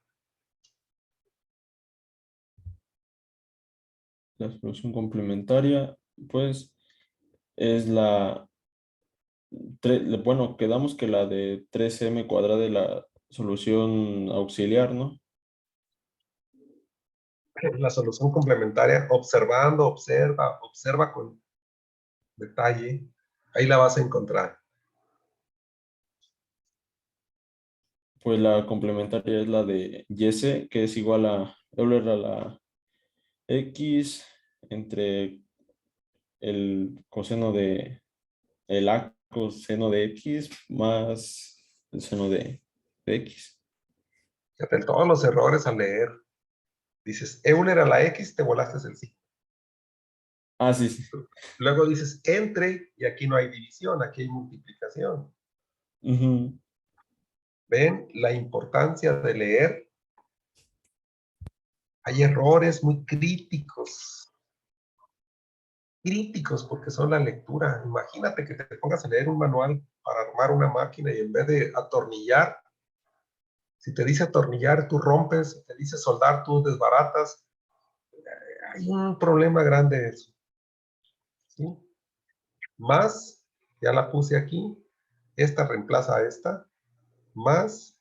La solución complementaria, pues, es bueno, quedamos que la de 3m cuadrada es la solución auxiliar, ¿no? La solución complementaria, observa con detalle. Ahí la vas a encontrar. Pues la complementaria es la de YC, que es igual a Euler a la X entre el coseno de el A coseno de X más el seno de X. Fíjate, todos los errores al leer. Dices, Euler a la X, te volaste el sí. Ah, sí, sí. Luego dices, entre, y aquí no hay división, aquí hay multiplicación. Ujú. ¿Ven la importancia de leer? Hay errores muy críticos. Críticos porque son la lectura. Imagínate que te pongas a leer un manual para armar una máquina y en vez de atornillar, si te dice atornillar, tú rompes, si te dice soldar, tú desbaratas. Hay un problema grande eso. ¿Sí? Más, ya la puse aquí, esta reemplaza a esta, más,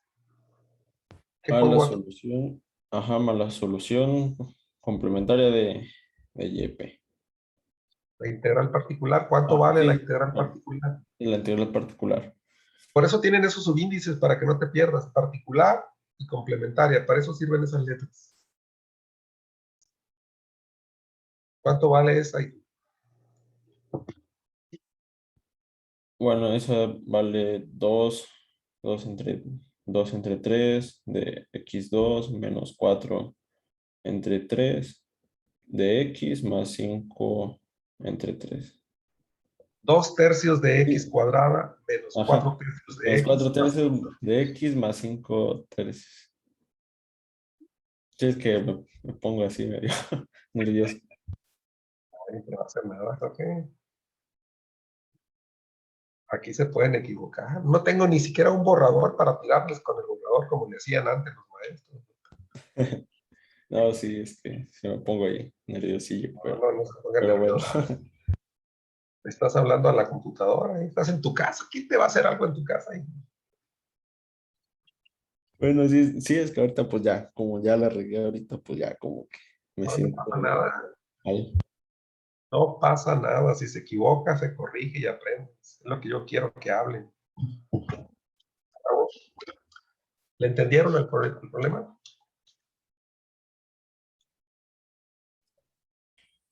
¿qué Más la pongo aquí? solución, ajá, más la solución complementaria de YP. La integral particular, ¿cuánto vale la Sí, integral particular? y la integral particular. Por eso tienen esos subíndices para que no te pierdas, particular y complementaria, para eso sirven esas letras. ¿Cuánto vale esa? Bueno, esa vale 2 entre 3 de x2 menos 4 entre 3 de x más 5 entre 3. 2 tercios de x Sí. cuadrada menos Ajá. 4 tercios de Menos 4 x más tercios de x más 5 tercios. Sí, es que me pongo así medio nervioso. no te va a hacer nada, ok. Aquí se pueden equivocar. No tengo ni siquiera un borrador para tirarles con el borrador como le hacían antes los maestros. No, sí, es que se me pongo ahí nerviosillo, No se pongan pero bueno. nerviosos. Estás hablando a la computadora, estás en tu casa. ¿Quién te va a hacer algo en tu casa? Bueno, sí, sí, es que ahorita pues ya, como ya la regué ahorita, pues ya como que me No siento pasa nada. ahí. No pasa nada. Si se equivoca, se corrige y aprende. Es lo que yo quiero que hablen. ¿Le entendieron el problema?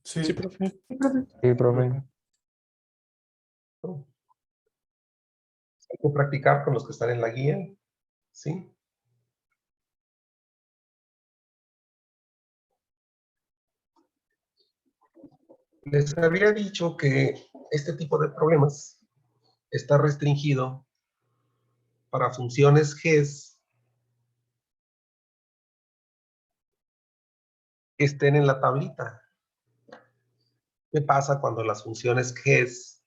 Sí, profe. Sí, profe. No. Hay que practicar con los que están en la guía. ¿Sí? Les había dicho que este tipo de problemas está restringido para funciones Gs que estén en la tablita. ¿Qué pasa cuando las funciones Gs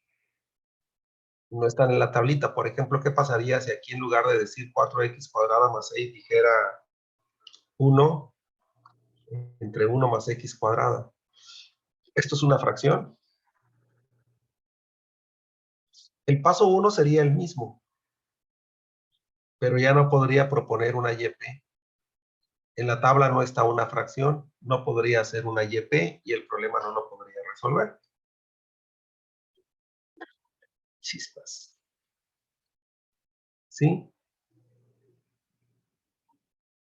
no están en la tablita? Por ejemplo, ¿qué pasaría si aquí en lugar de decir 4x cuadrada más 6 dijera 1 entre 1 más x cuadrada? Esto es una fracción. El paso 1 sería el mismo, pero ya no podría proponer una YP. En la tabla no está una fracción, no podría ser una YP y el problema no lo podría resolver. Chispas. ¿Sí?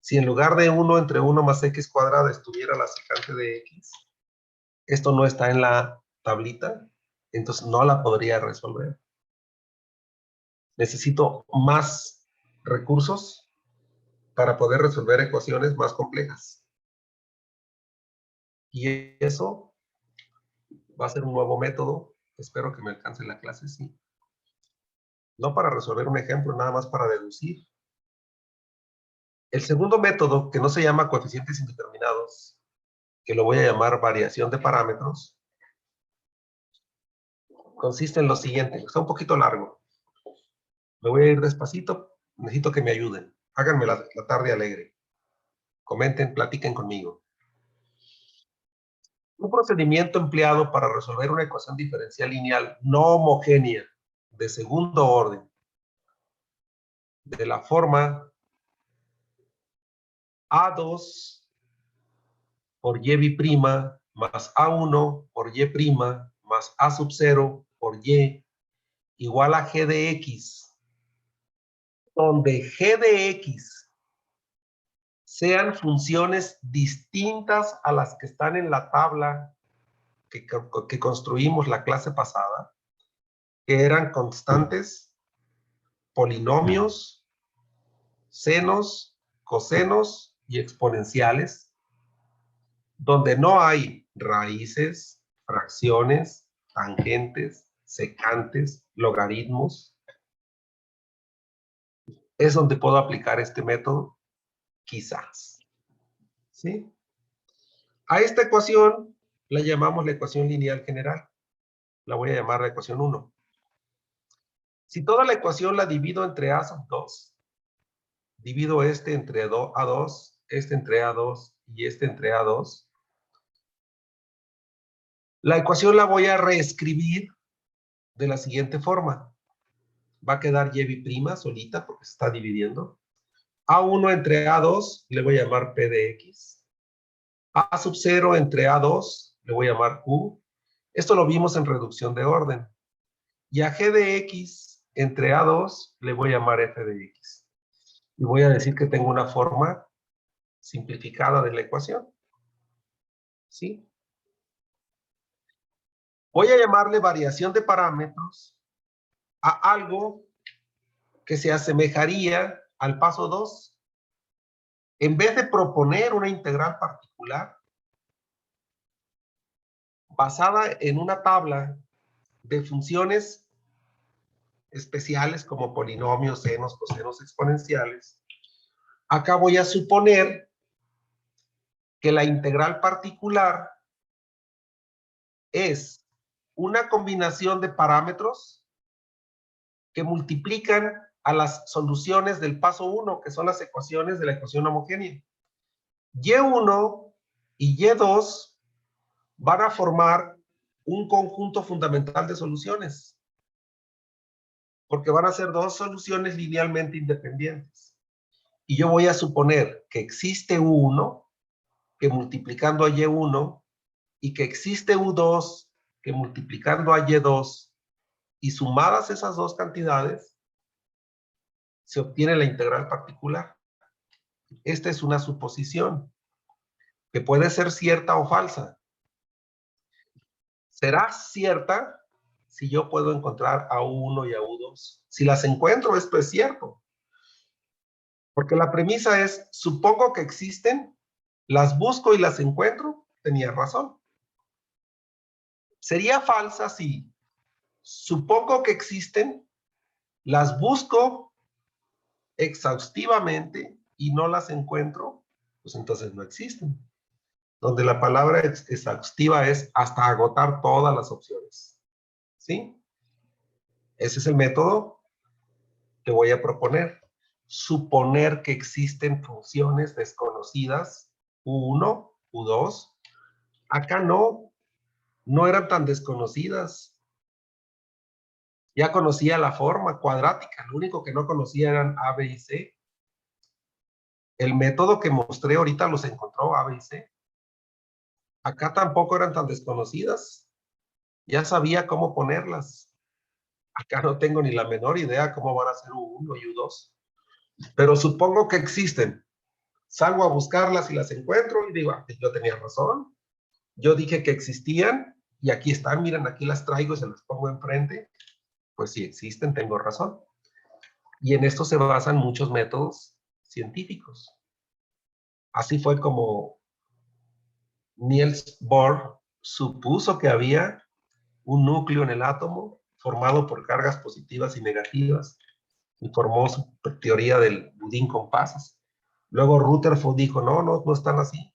Si en lugar de 1 entre 1 más x cuadrada estuviera la secante de x, esto no está en la tablita, entonces no la podría resolver. Necesito más recursos para poder resolver ecuaciones más complejas. Y eso va a ser un nuevo método. Espero que me alcance la clase, sí. No para resolver un ejemplo, nada más para deducir. El segundo método, que no se llama coeficientes indeterminados, que lo voy a llamar variación de parámetros, consiste en lo siguiente. Está un poquito largo. Me voy a ir despacito. Necesito que me ayuden. Háganme la tarde alegre. Comenten, platiquen conmigo. Un procedimiento empleado para resolver una ecuación diferencial lineal no homogénea de segundo orden, de la forma A2 por y' más A1 por y' más A sub 0 por y igual a g de x, donde g de x sean funciones distintas a las que están en la tabla que construimos la clase pasada, que eran constantes, polinomios, senos, cosenos y exponenciales, donde no hay raíces, fracciones, tangentes, secantes, logaritmos. ¿Es donde puedo aplicar este método? Quizás. ¿Sí? A esta ecuación la llamamos la ecuación lineal general. La voy a llamar la ecuación 1. Si toda la ecuación la divido entre A sub 2, divido este entre A2, este entre A2 y este entre A2, la ecuación la voy a reescribir de la siguiente forma. Va a quedar y' solita porque se está dividiendo. A1 entre A2 le voy a llamar P de X. A sub 0 entre A2 le voy a llamar Q. Esto lo vimos en reducción de orden. Y a G de X entre A2 le voy a llamar F de X. Y voy a decir que tengo una forma simplificada de la ecuación. ¿Sí? Voy a llamarle variación de parámetros a algo que se asemejaría al paso 2. En vez de proponer una integral particular basada en una tabla de funciones especiales como polinomios, senos, cosenos, exponenciales, acá voy a suponer que la integral particular es una combinación de parámetros que multiplican a las soluciones del paso 1, que son las ecuaciones de la ecuación homogénea. Y1 y Y2 van a formar un conjunto fundamental de soluciones, porque van a ser dos soluciones linealmente independientes. Y yo voy a suponer que existe U1, que multiplicando a Y1, y que existe U2, que multiplicando a Y2, y sumadas esas dos cantidades, se obtiene la integral particular. Esta es una suposición, que puede ser cierta o falsa. Será cierta si yo puedo encontrar a U1 y a U2. Si las encuentro, esto es cierto. Porque la premisa es, supongo que existen, las busco y las encuentro, tenía razón. Sería falsa si supongo que existen, las busco exhaustivamente y no las encuentro, pues entonces no existen. Donde la palabra exhaustiva es hasta agotar todas las opciones. ¿Sí? Ese es el método que voy a proponer. Suponer que existen funciones desconocidas, U1, U2. Acá no eran tan desconocidas. Ya conocía la forma cuadrática, lo único que no conocía eran A, B y C. El método que mostré ahorita los encontró A, B y C. Acá tampoco eran tan desconocidas. Ya sabía cómo ponerlas. Acá no tengo ni la menor idea cómo van a ser U1 y U2. Pero supongo que existen. Salgo a buscarlas y las encuentro y digo, yo tenía razón. Yo dije que existían Y aquí están, miren, aquí las traigo y se las pongo enfrente. Pues si existen, tengo razón. Y en esto se basan muchos métodos científicos. Así fue como Niels Bohr supuso que había un núcleo en el átomo formado por cargas positivas y negativas y formó su teoría del budín con pasas. Luego Rutherford dijo, no están así.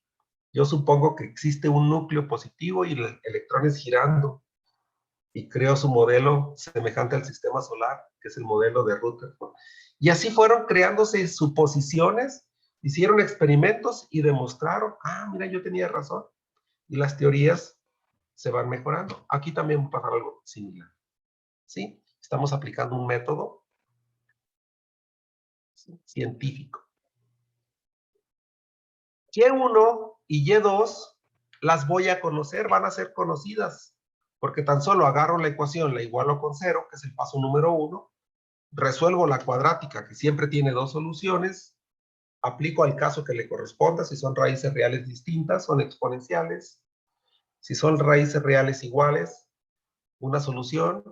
Yo supongo que existe un núcleo positivo y electrones girando, y creó su modelo semejante al sistema solar, que es el modelo de Rutherford. Y así fueron creándose suposiciones, hicieron experimentos y demostraron, mira, yo tenía razón. Y las teorías se van mejorando. Aquí también pasa algo similar. ¿Sí? Estamos aplicando un método, ¿sí?, científico. Y1 y Y2 las voy a conocer, van a ser conocidas, porque tan solo agarro la ecuación, la igualo con 0, que es el paso número 1, resuelvo la cuadrática, que siempre tiene dos soluciones, aplico al caso que le corresponda, si son raíces reales distintas, son exponenciales, si son raíces reales iguales, una solución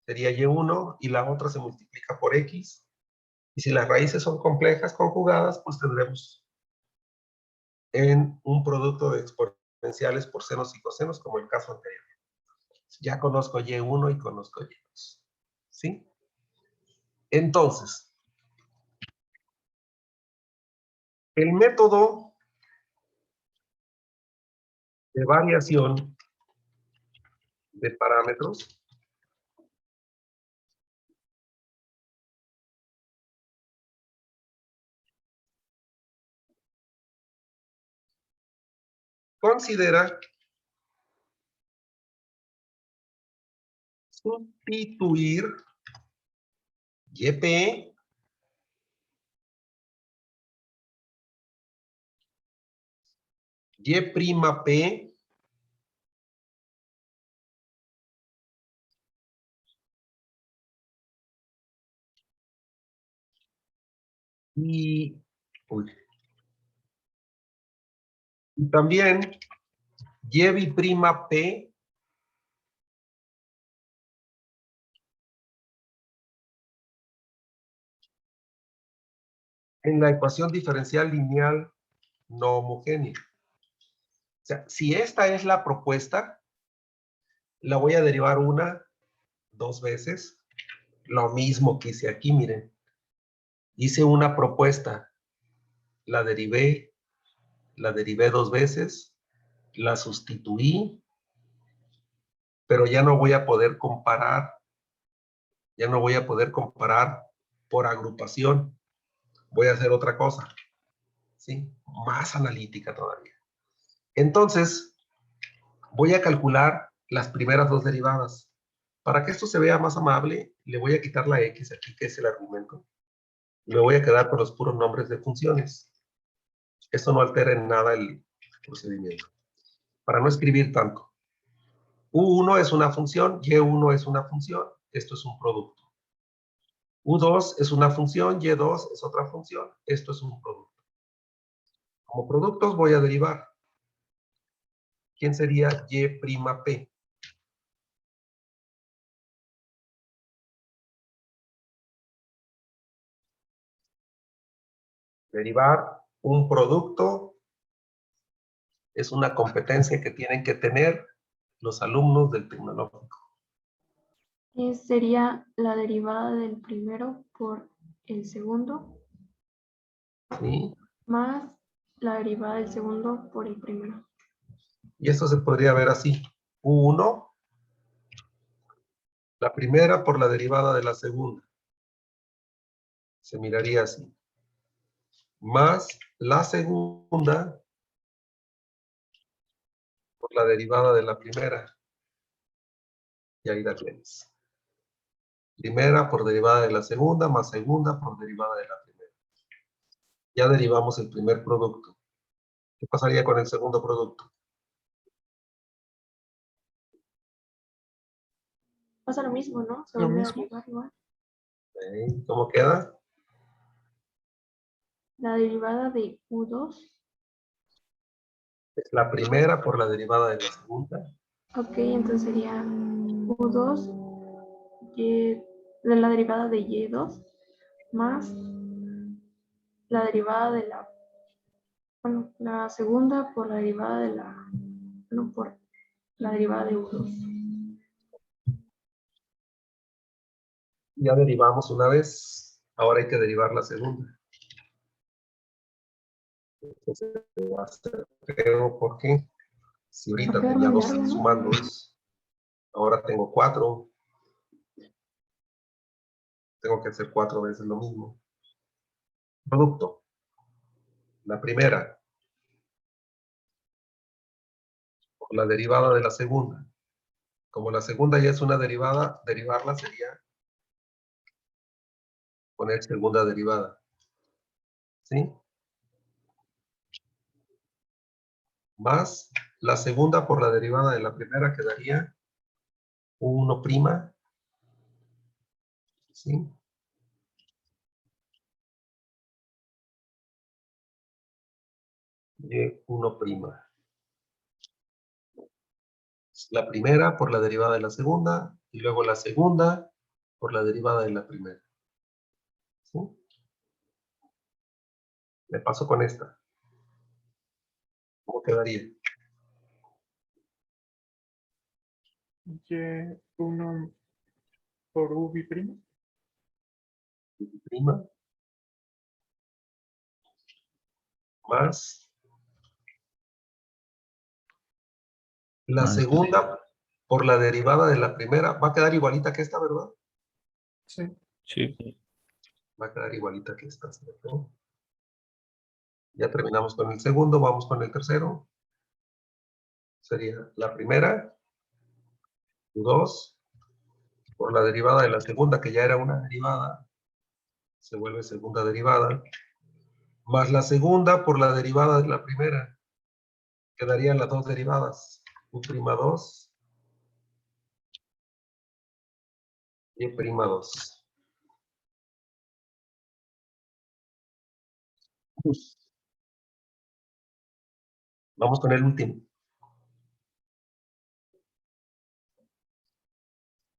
sería Y1 y la otra se multiplica por X, y si las raíces son complejas conjugadas, pues tendremos en un producto de exponenciales por senos y cosenos, como el caso anterior. Ya conozco Y1 y conozco Y2. ¿Sí? Entonces, el método de variación de parámetros considera sustituir YP Y'P y, y también Y'P en la ecuación diferencial lineal no homogénea. O sea, si esta es la propuesta, la voy a derivar dos veces. Lo mismo que hice aquí, miren. Hice una propuesta, la derivé dos veces, la sustituí, pero ya no voy a poder comparar, por agrupación. Voy a hacer otra cosa, ¿sí? Más analítica todavía. Entonces, voy a calcular las primeras dos derivadas. Para que esto se vea más amable, le voy a quitar la X aquí, que es el argumento. Me voy a quedar con los puros nombres de funciones. Esto no altera en nada el procedimiento. Para no escribir tanto. U1 es una función, Y1 es una función, esto es un producto. U2 es una función, Y2 es otra función, esto es un producto. Como productos voy a derivar. ¿Quién sería Y'P? Derivar un producto es una competencia que tienen que tener los alumnos del tecnológico. Sería la derivada del primero por el segundo, ¿Sí? más la derivada del segundo por el primero. Y esto se podría ver así. U1, la primera por la derivada de la segunda. Se miraría así. Más la segunda por la derivada de la primera. Y ahí la tienes. Primera por derivada de la segunda, más segunda por derivada de la primera. Ya derivamos el primer producto. ¿Qué pasaría con el segundo producto? Pasa lo mismo, ¿no? Se Lo vuelve a mismo. derivar igual. ¿Cómo queda? La derivada de U2 Es la primera por la derivada de la segunda. Ok, entonces sería U2 y de la derivada de Y2 más la derivada de la, bueno, la segunda por la derivada de la, bueno, por la derivada de U2. Ya derivamos una vez. Ahora hay que derivar la segunda. Entonces, va a ser feo porque si Va a ahorita quedar tenía muy 2 largo, ¿no? sumandos, ahora tengo 4. Tengo que hacer 4 veces lo mismo. Producto. La primera por la derivada de la segunda. Como la segunda ya es una derivada, derivarla sería poner segunda derivada. ¿Sí? Más la segunda por la derivada de la primera quedaría 1'. ¿Sí? Y 1'. La primera por la derivada de la segunda y luego la segunda por la derivada de la primera. ¿Sí? Me paso con esta. ¿Cómo quedaría? Y1 por U biprima. Prima más la Más segunda por la derivada de la primera. Va a quedar igualita que esta, ¿verdad? Sí. Sí. Va a quedar igualita que esta, ¿cierto? Ya terminamos con el segundo, vamos con el tercero. Sería la primera, U2, por la derivada de la segunda, que ya era una derivada, se vuelve segunda derivada, más la segunda por la derivada de la primera. Quedarían las dos derivadas, U'2 y Y'2. Vamos con el último.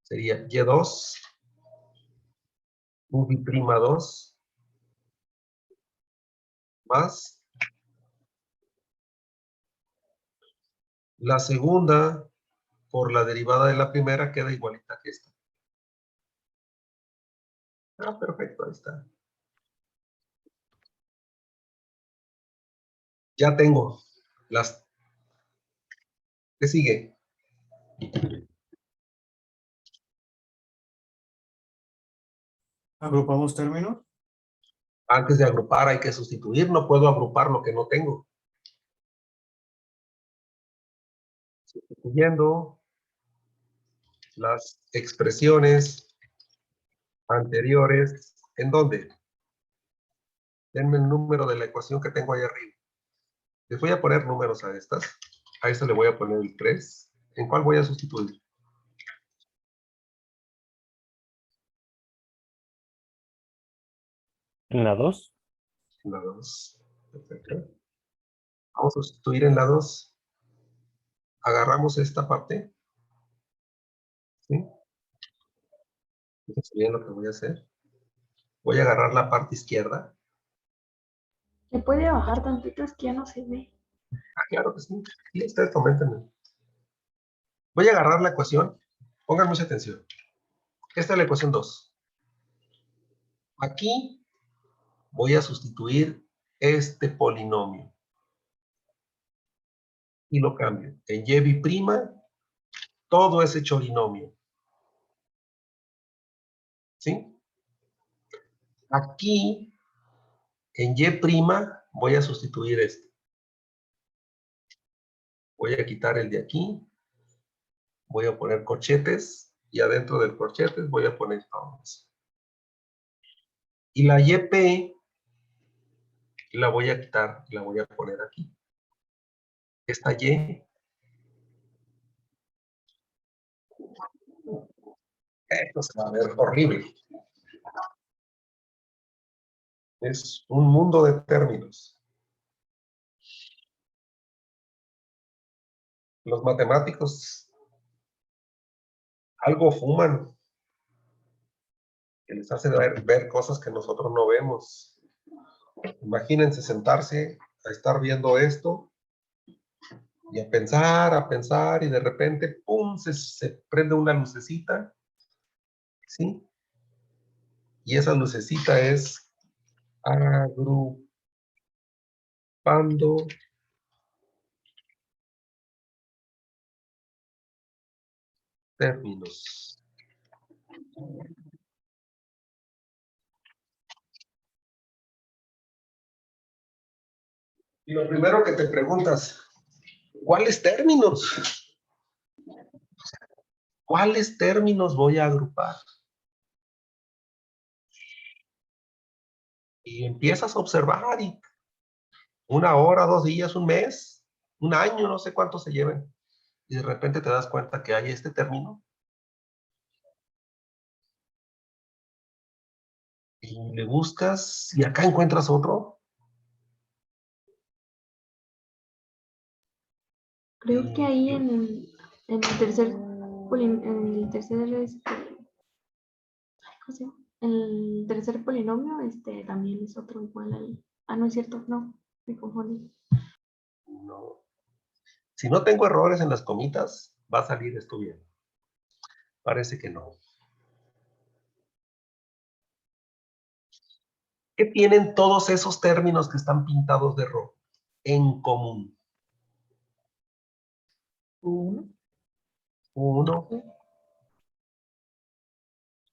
Sería Y2, U'2 más la segunda por la derivada de la primera queda igualita que esta. Ah, perfecto, ahí está. Ya tengo las. ¿Qué sigue? ¿Agrupamos términos? Antes de agrupar hay que sustituir, no puedo agrupar lo que no tengo. Sustituyendo las expresiones anteriores, ¿en dónde? Denme el número de la ecuación que tengo ahí arriba. Les voy a poner números a estas. A esta le voy a poner el 3. ¿En cuál voy a sustituir? En la 2. En la 2. Perfecto. Vamos a sustituir en la 2. Agarramos esta parte. ¿Sí? Fíjense bien lo que voy a hacer. Voy a agarrar la parte izquierda. ¿Le puede bajar tantito? Es que ya no se ve. Ah, claro que sí. Y ustedes coméntenme. Voy a agarrar la ecuación. Pongan mucha atención. Esta es la ecuación 2. Aquí voy a sustituir este polinomio. Y lo cambio. En y biprima, todo ese chorinomio. ¿Sí? Aquí, en y prima, voy a sustituir este. Voy a quitar el de aquí. Voy a poner corchetes. Y adentro del corchetes voy a poner todos. Y la YP la voy a quitar. La voy a poner aquí. Esta Y. Esto se va a ver horrible. Es un mundo de términos. Los matemáticos algo fuman, que les hace ver cosas que nosotros no vemos. Imagínense sentarse a estar viendo esto y a pensar, y de repente, ¡pum!, se prende una lucecita, ¿sí? Y esa lucecita es agrupando términos. Y lo primero que te preguntas, ¿cuáles términos? ¿Cuáles términos voy a agrupar? Y empiezas a observar y 1 hora, 2 días, 1 mes, 1 año, no sé cuánto se lleven. Y de repente te das cuenta que hay este término. Y le buscas y acá encuentras otro. Creo que ahí en el tercer, ¿cómo se llama? El tercer polinomio, también es otro igual ahí. Ah, no es cierto, no, me confundí. No. Si no tengo errores en las comitas, va a salir esto bien. Parece que no. ¿Qué tienen todos esos términos que están pintados de rojo en común? 1, 1,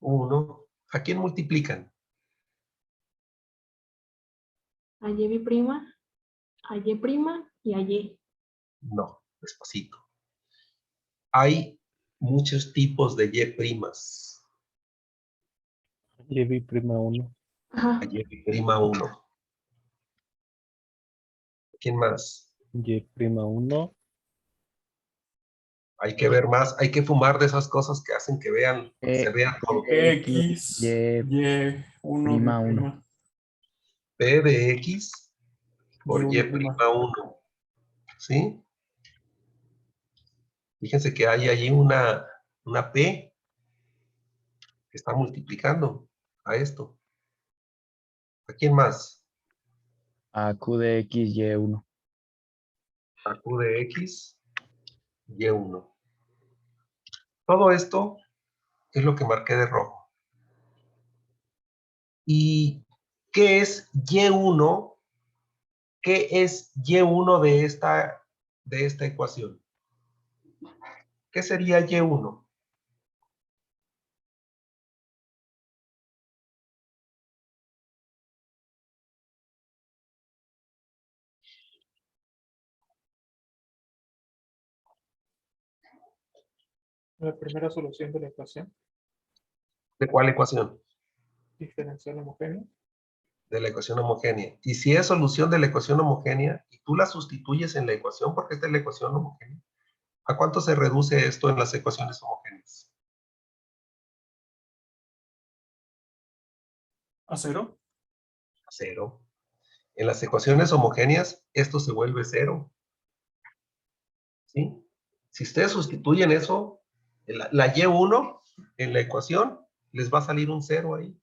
1. ¿A quién multiplican? A Y prima, a Y prima y a Y. No, despacito. Hay muchos tipos de Y primas. Y prima 1. Ajá. Y prima 1. ¿Quién más? Y prima 1. Hay que ver más, hay que fumar de esas cosas que hacen que vean, se vea todo. X, Y1 prima 1. prima. P de X por Y Y1 prima. prima 1. ¿Sí? Fíjense que hay allí una P que está multiplicando a esto. ¿A quién más? A Q de X, Y1. A Q de X, Y1. Todo esto es lo que marqué de rojo. ¿Y qué es Y1? ¿Qué es Y1 de esta ecuación? ¿Qué sería Y1? La primera solución de la ecuación ¿De cuál ecuación? diferencial homogénea. De la ecuación homogénea. Y si es solución de la ecuación homogénea y tú la sustituyes en la ecuación, porque esta es la ecuación homogénea, ¿a cuánto se reduce esto en las ecuaciones homogéneas? ¿A 0? A 0. En las ecuaciones homogéneas, esto se vuelve 0. ¿Sí? Si ustedes sustituyen eso, la Y1 en la ecuación, les va a salir un 0 ahí.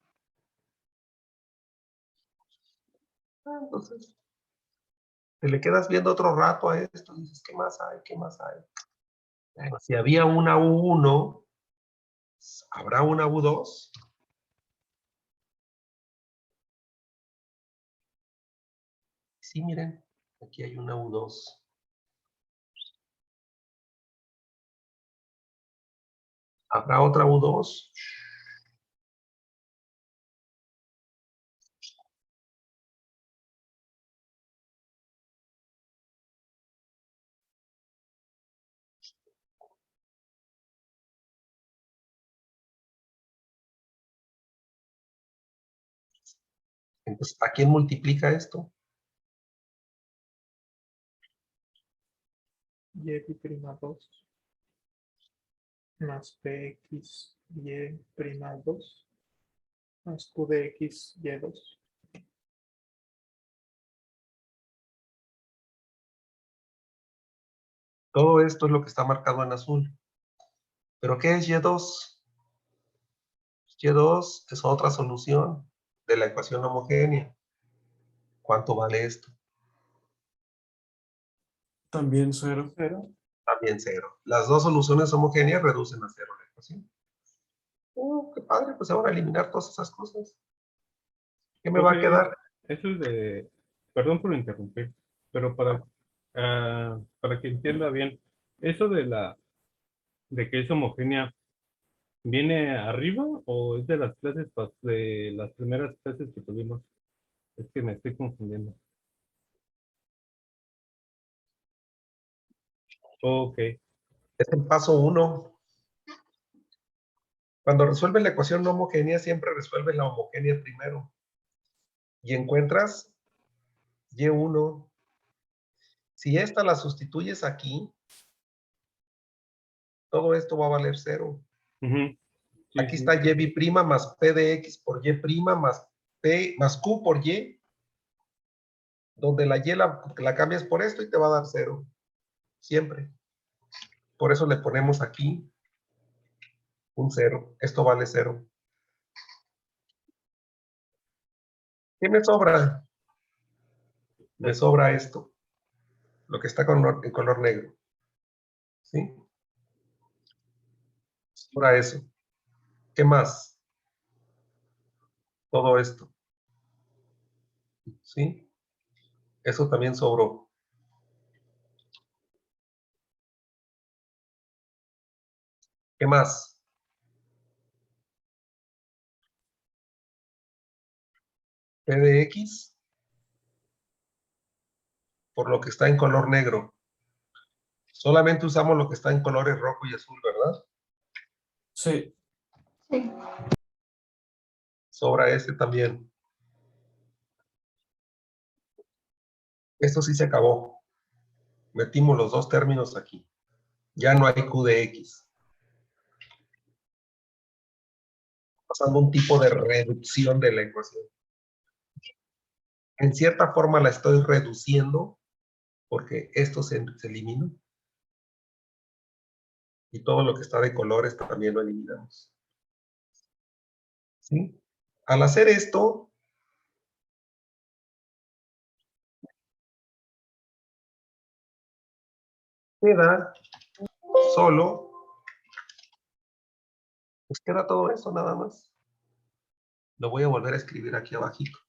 Entonces, te le quedas viendo otro rato a esto y dices, ¿qué más hay? ¿Qué más hay? Bueno, si había una U1, ¿habrá una U2? Sí, miren, aquí hay una U2. ¿Habrá otra U2? Entonces, ¿a quién multiplica esto? Y prima 2 más Px Y prima 2 más Q de X Y2. Todo esto es lo que está marcado en azul. ¿Pero qué es Y2? Y2 es otra solución de la ecuación homogénea. ¿Cuánto vale esto? También 0. También 0. Las dos soluciones homogéneas reducen a 0 la ecuación. Qué padre, pues se van a eliminar todas esas cosas. ¿Qué me va a Profe, quedar? eso es de, perdón por interrumpir, pero para que entienda bien, eso de que es homogénea, ¿viene arriba o es de las clases, de las primeras clases que tuvimos? Es que me estoy confundiendo. Ok, Es el paso 1. Cuando resuelves la ecuación no homogénea, siempre resuelves la homogénea primero. Y encuentras Y1. Si esta la sustituyes aquí, todo esto va a valer 0. ujú, sí, Aquí sí. está Y' más P de X por Y' más P más Q por Y, donde la Y la cambias por esto y te va a dar 0. Siempre. Por eso le ponemos aquí un 0. Esto vale 0. ¿Qué me sobra? Me sobra esto, lo que está en color negro. ¿Sí? Sobra eso. ¿Qué más? Todo esto. ¿Sí? Eso también sobró. ¿Qué más? P de X por lo que está en color negro. Solamente usamos lo que está en colores rojo y azul, ¿verdad? Sí. Sí. Sobra este también. Esto sí se acabó. Metimos los dos términos aquí. Ya no hay Q de X. Pasando un tipo de reducción de la ecuación. En cierta forma la estoy reduciendo porque esto se eliminó. Y todo lo que está de colores también lo eliminamos. ¿Sí? Al hacer esto, queda solo, pues queda todo eso nada más. Lo voy a volver a escribir aquí abajito.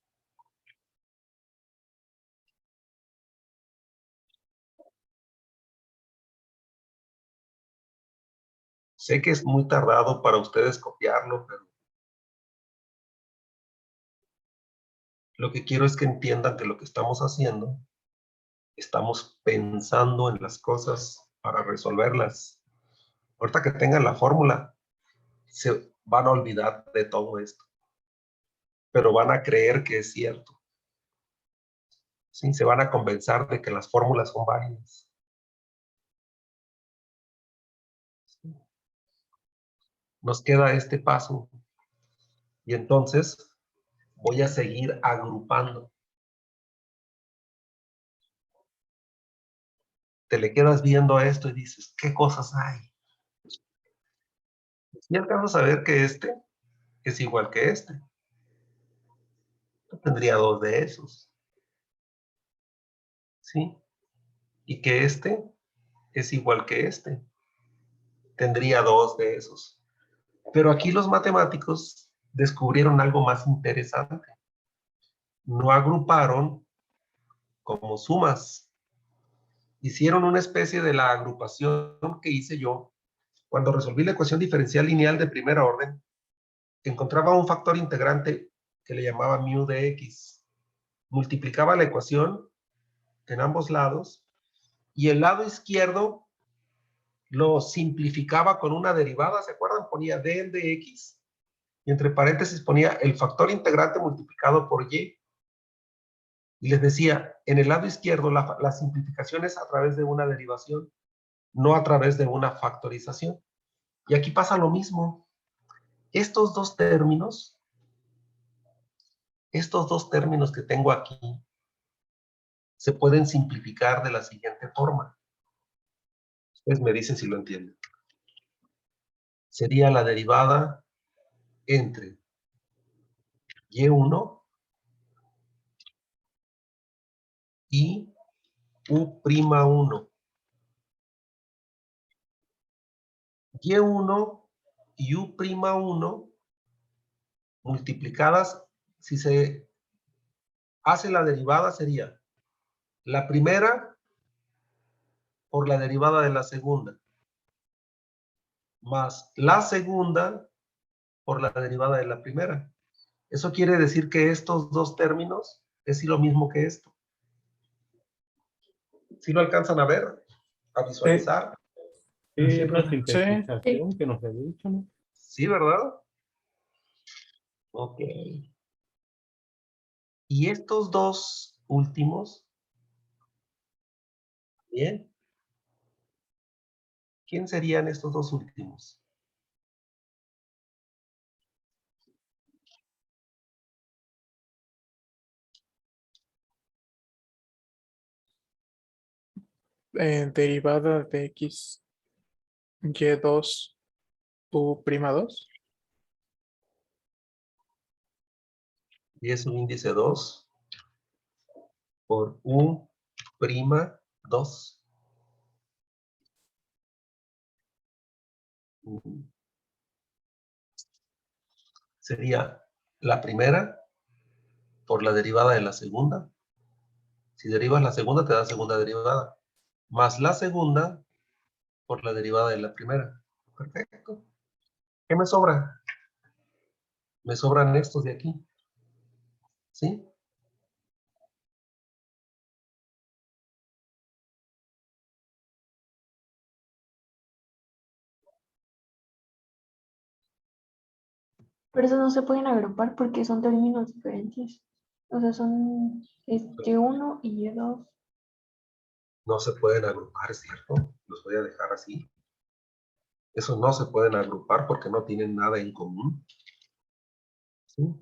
Sé que es muy tardado para ustedes copiarlo, pero lo que quiero es que entiendan que lo que estamos haciendo, estamos pensando en las cosas para resolverlas. Ahorita que tengan la fórmula, se van a olvidar de todo esto, pero van a creer que es cierto. ¿Sí? Se van a convencer de que las fórmulas son válidas. Nos queda este paso y entonces voy a seguir agrupando. Te le quedas viendo a esto y dices, ¿qué cosas hay? Y alcanzas a ver que este es igual que este. Yo tendría dos de esos. ¿Sí? Y que este es igual que este. Tendría dos de esos. Pero aquí los matemáticos descubrieron algo más interesante. No agruparon como sumas. Hicieron una especie de la agrupación que hice yo cuando resolví la ecuación diferencial lineal de primera orden. Encontraba un factor integrante que le llamaba mu de x. Multiplicaba la ecuación en ambos lados y el lado izquierdo lo simplificaba con una derivada, ¿se acuerdan? Ponía d de x y entre paréntesis ponía el factor integrante multiplicado por y. Y les decía, en el lado izquierdo la simplificación es a través de una derivación, no a través de una factorización. Y aquí pasa lo mismo. Estos dos términos que tengo aquí, se pueden simplificar de la siguiente forma. Ustedes me dicen si lo entienden. Sería la derivada entre y1 y u'1. y1 y u'1 multiplicadas, si se hace la derivada, sería la primera por la derivada de la segunda, más la segunda por la derivada de la primera. Eso quiere decir que estos dos términos es lo mismo que esto. ¿Sí lo alcanzan a ver? ¿A visualizar? Sí, es la Sí. sintetización que nos había dicho, ¿no? Sí, ¿verdad? Ok. Y estos dos últimos, bien. ¿Quién serían estos dos últimos? Derivada de x, y2, u'2. Y es un índice 2 por u'2. Sería la primera por la derivada de la segunda. Si derivas la segunda, te da segunda derivada. Más la segunda por la derivada de la primera. Perfecto. ¿Qué me sobra? Me sobran estos de aquí. ¿Sí? Pero esos no se pueden agrupar porque son términos diferentes. O sea, son Y1 y Y2. No se pueden agrupar, ¿es cierto? Los voy a dejar así. Esos no se pueden agrupar porque no tienen nada en común. ¿Sí?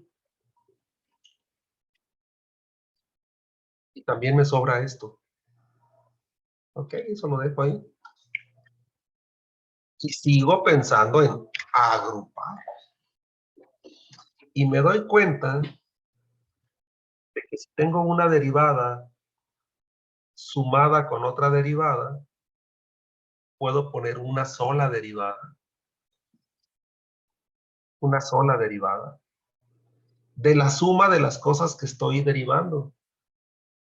Y también me sobra esto. Ok, eso lo dejo ahí. Y sigo pensando en agrupar. Y me doy cuenta de que si tengo una derivada sumada con otra derivada, puedo poner una sola derivada. Una sola derivada. De la suma de las cosas que estoy derivando.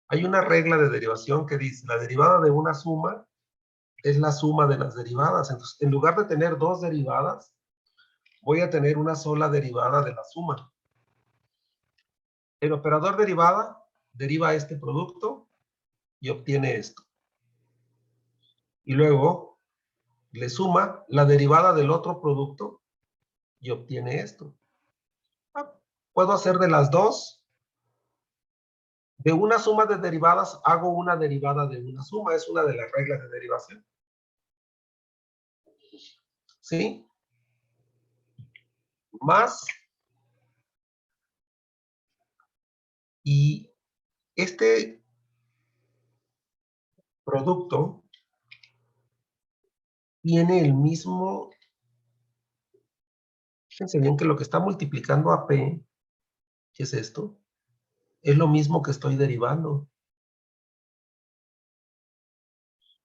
Hay una regla de derivación que dice, la derivada de una suma es la suma de las derivadas. Entonces, en lugar de tener dos derivadas, voy a tener una sola derivada de la suma. El operador derivada deriva este producto y obtiene esto. Y luego le suma la derivada del otro producto y obtiene esto. Puedo hacer de las dos. De una suma de derivadas hago una derivada de una suma. Es una de las reglas de derivación. ¿Sí? Más. Y este producto tiene el mismo. Fíjense bien que lo que está multiplicando a P, ¿qué es esto? Es lo mismo que estoy derivando.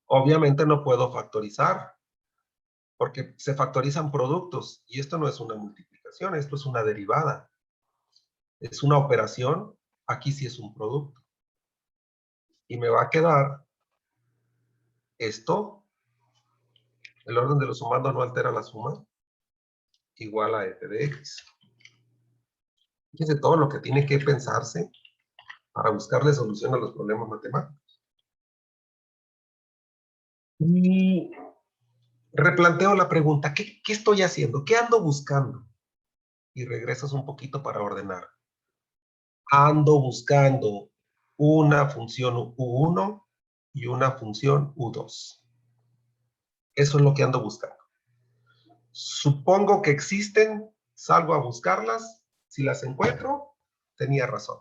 Obviamente no puedo factorizar, porque se factorizan productos, y esto no es una multiplicación, esto es una derivada. Es una operación, aquí sí es un producto. Y me va a quedar esto, el orden de los sumandos no altera la suma, igual a f de x. Fíjense todo lo que tiene que pensarse para buscarle solución a los problemas matemáticos. Y replanteo la pregunta, ¿qué estoy haciendo? ¿Qué ando buscando? Y regresas un poquito para ordenar. Ando buscando una función U1 y una función U2. Eso es lo que ando buscando. Supongo que existen, salgo a buscarlas. Si las encuentro, tenía razón.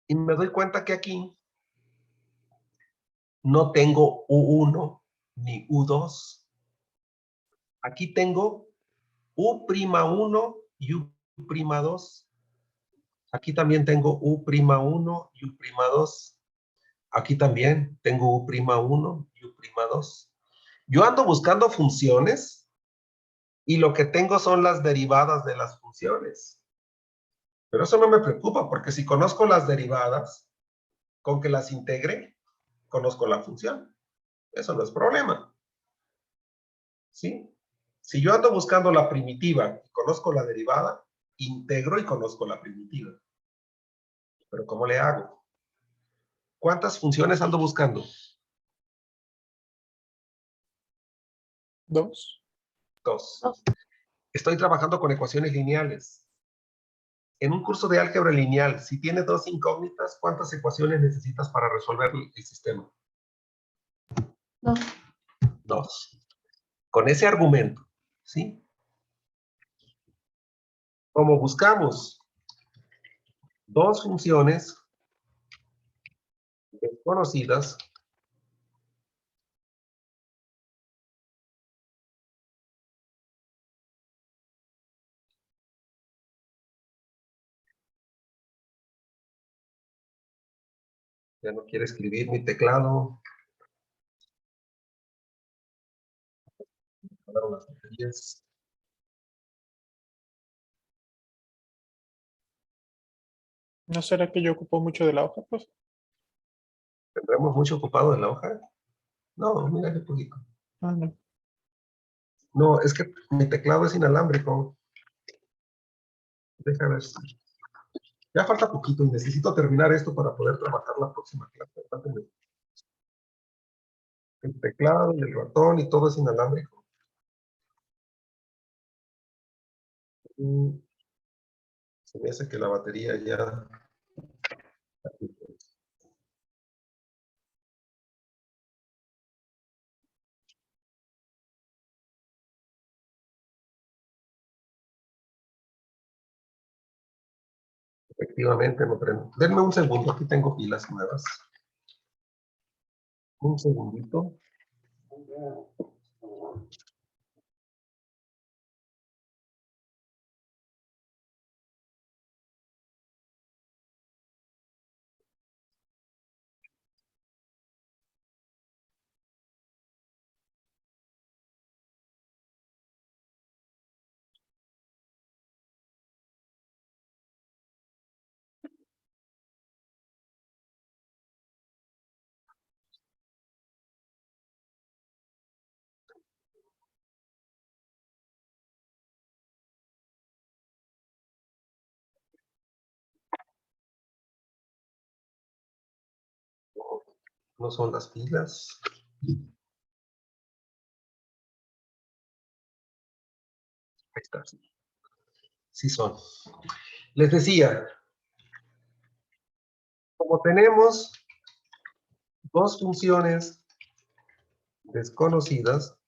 Y me doy cuenta que aquí no tengo U1 ni U2. Aquí tengo U'1 y U'2. Aquí también tengo U'1 y U'2. Aquí también tengo U'1 y U'2. Yo ando buscando funciones y lo que tengo son las derivadas de las funciones. Pero eso no me preocupa, porque si conozco las derivadas, con que las integre, conozco la función. Eso no es problema. ¿Sí? Si yo ando buscando la primitiva y conozco la derivada, integro y conozco la primitiva. Pero ¿cómo le hago? ¿Cuántas funciones ando buscando? 2. 2. Estoy trabajando con ecuaciones lineales. En un curso de álgebra lineal, si tienes 2 incógnitas, ¿cuántas ecuaciones necesitas para resolver el sistema? 2. 2. Con ese argumento, ¿sí? Como buscamos 2 funciones desconocidas, ya no quiere escribir mi teclado. Las baterías. ¿No será que yo ocupo mucho de la hoja, pues? ¿Tendremos mucho ocupado en la hoja? No, mira qué poquito. Ah, no. No, es que mi teclado es inalámbrico. Deja ver. Ya falta poquito y necesito terminar esto para poder trabajar la próxima clase. El teclado y el ratón y todo es inalámbrico. Se me hace que la batería ya... Efectivamente, no prendo. Denme un segundo, aquí tengo pilas nuevas. Un segundito. No son las pilas. Ahí está. Sí son. Les decía, como tenemos 2 funciones desconocidas,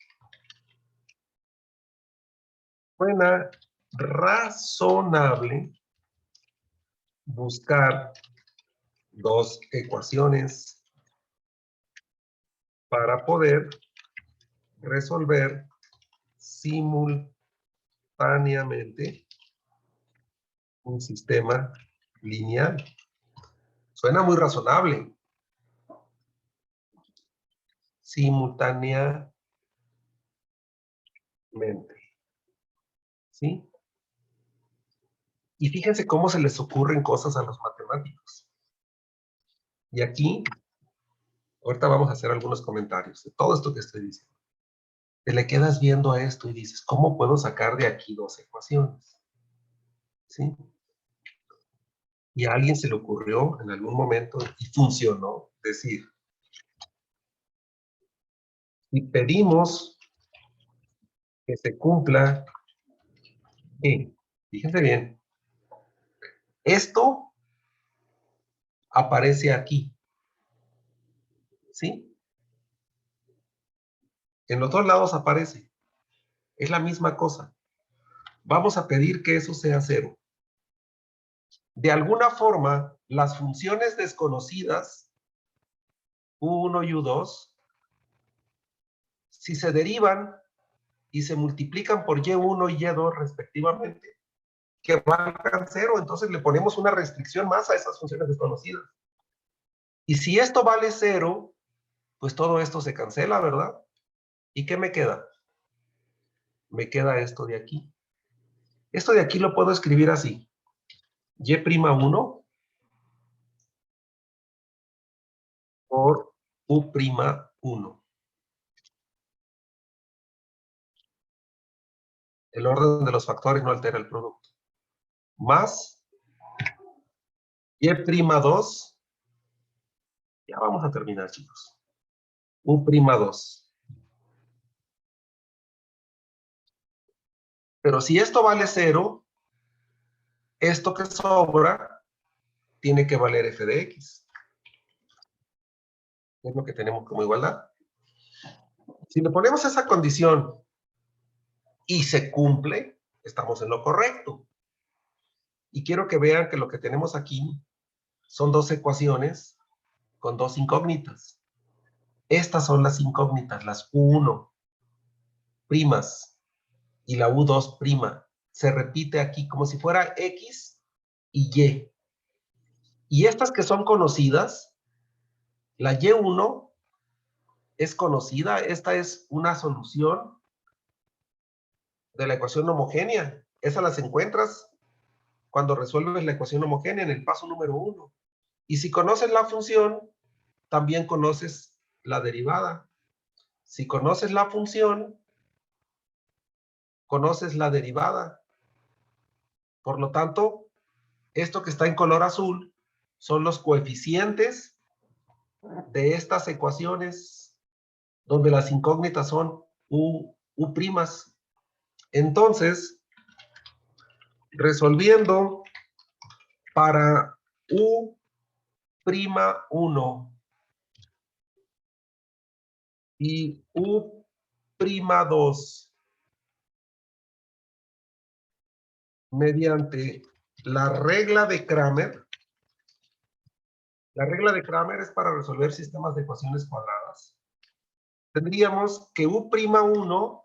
suena razonable buscar 2 ecuaciones para poder resolver simultáneamente un sistema lineal. Suena muy razonable. Simultáneamente. ¿Sí? Y fíjense cómo se les ocurren cosas a los matemáticos. Y aquí, ahorita vamos a hacer algunos comentarios de todo esto que estoy diciendo. Te le quedas viendo a esto y dices, ¿cómo puedo sacar de aquí 2 ecuaciones? ¿Sí? Y a alguien se le ocurrió en algún momento y funcionó. Decir, y pedimos que se cumpla, fíjense bien, esto aparece aquí. ¿Sí? En los 2 lados aparece. Es la misma cosa. Vamos a pedir que eso sea 0. De alguna forma, las funciones desconocidas U1 y U2, si se derivan y se multiplican por Y1 y Y2 respectivamente, que valgan 0, entonces le ponemos una restricción más a esas funciones desconocidas. Y si esto vale 0, pues todo esto se cancela, ¿verdad? ¿Y qué me queda? Me queda esto de aquí. Esto de aquí lo puedo escribir así. Y'1 por U'1. El orden de los factores no altera el producto. Más Y'2. Ya vamos a terminar, chicos. U'2. Pero si esto vale 0, esto que sobra tiene que valer f de x. Es lo que tenemos como igualdad. Si le ponemos esa condición y se cumple, estamos en lo correcto. Y quiero que vean que lo que tenemos aquí son dos ecuaciones con dos incógnitas. Estas son las incógnitas, las U1 primas y la U2 prima. Se repite aquí como si fuera X y Y. Y estas que son conocidas, la Y1 es conocida, esta es una solución de la ecuación homogénea. Esas las encuentras cuando resuelves la ecuación homogénea en el paso número 1. Y si conoces la función, también conoces la derivada. Si conoces la función, conoces la derivada. Por lo tanto, esto que está en color azul son los coeficientes de estas ecuaciones, donde las incógnitas son U'. Entonces, resolviendo para U'1 y U'2 mediante la regla de Cramer. La regla de Cramer es para resolver sistemas de ecuaciones cuadradas. Tendríamos que U'1,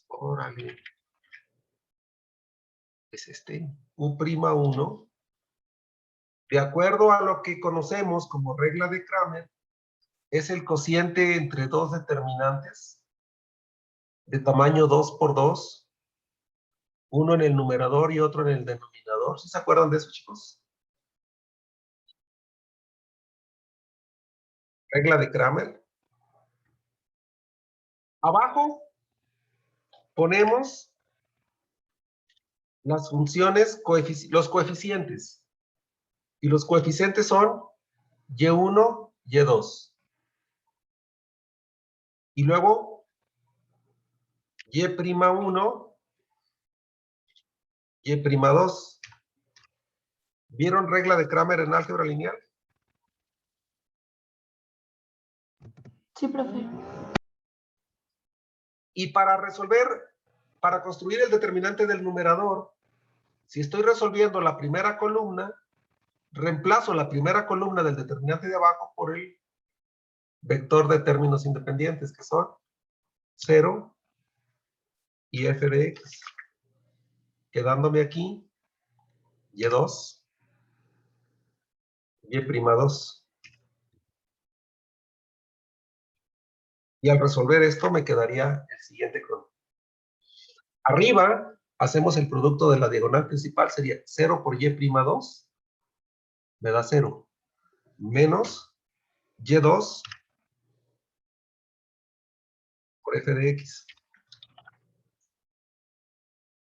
órale, es este, U'1, de acuerdo a lo que conocemos como regla de Cramer, es el cociente entre dos determinantes de tamaño 2 por 2, uno en el numerador y otro en el denominador. ¿Sí se acuerdan de eso, chicos? Regla de Cramer. Abajo ponemos las funciones, los coeficientes. Y los coeficientes son Y1, Y2. Y luego Y'1, Y'2. ¿Vieron regla de Cramer en álgebra lineal? Sí, profe. Y para resolver, para construir el determinante del numerador, si estoy resolviendo la primera columna, reemplazo la primera columna del determinante de abajo por el vector de términos independientes, que son 0 y f de x. Quedándome aquí Y2, Y'2. Y al resolver esto me quedaría el siguiente cronograma. Arriba hacemos el producto de la diagonal principal, sería 0 por Y'2, me da 0, menos Y2 por f de x.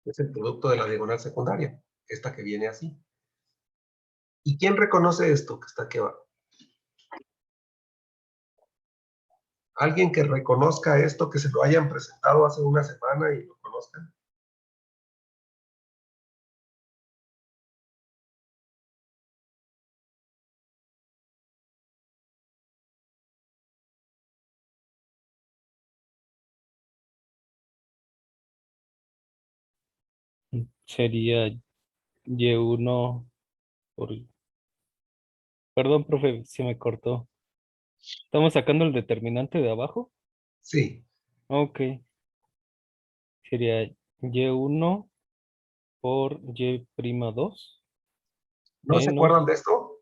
Es el producto de la diagonal secundaria, esta que viene así. ¿Y quién reconoce esto que está aquí abajo? Alguien que reconozca esto, que se lo hayan presentado hace una semana y lo conozcan. Sería Y1 por... Perdón, profe, se me cortó. ¿Estamos sacando el determinante de abajo? Sí, Ok. Sería Y1 por Y'2 ¿no se menos... acuerdan de esto?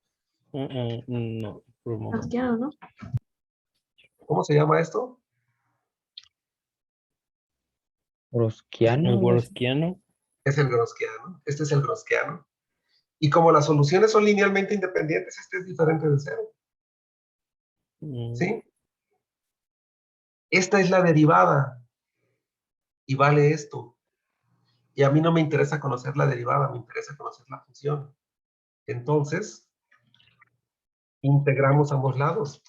no, por un momento. Gaussiano, ¿no? ¿Cómo se llama esto? El Browskiano, algo así. Wolfskiano. Es el Gaussiano. Este es el Gaussiano. Y como las soluciones son linealmente independientes, este es diferente de cero. ¿Sí? Esta es la derivada. Y vale esto. Y a mí no me interesa conocer la derivada, me interesa conocer la función. Entonces, integramos ambos lados.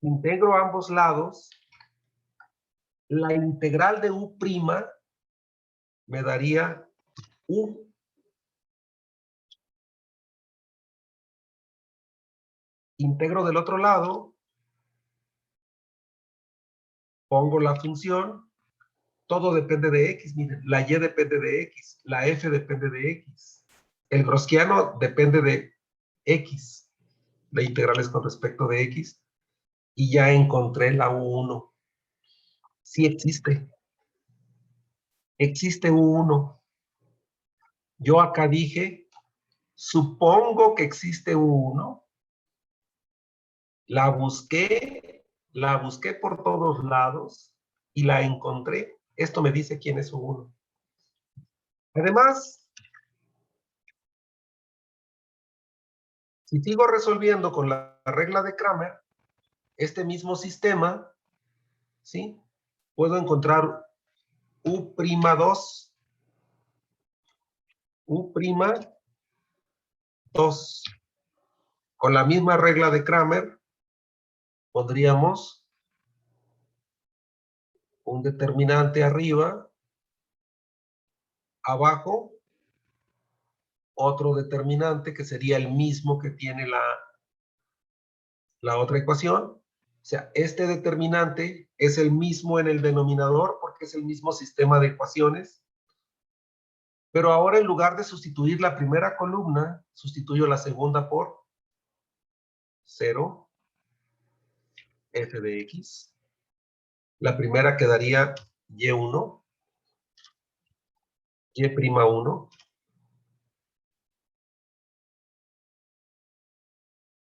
Integro ambos lados. La integral de u' me daría u. Integro del otro lado. Pongo la función. Todo depende de x. Miren, la y depende de x. La f depende de x. El Gaussiano depende de x. La integral es con respecto de x. Y ya encontré la u1. Sí existe. Existe u1. Yo acá dije, supongo que existe u1. La busqué por todos lados y la encontré. Esto me dice quién es u1. Además, si sigo resolviendo con la regla de Cramer, este mismo sistema, ¿sí? Puedo encontrar u'2, u'2. Con la misma regla de Cramer, pondríamos un determinante arriba, abajo, otro determinante que sería el mismo que tiene la otra ecuación. O sea, este determinante es el mismo en el denominador porque es el mismo sistema de ecuaciones. Pero ahora en lugar de sustituir la primera columna, sustituyo la segunda por 0, f de x. La primera quedaría y1, y'1.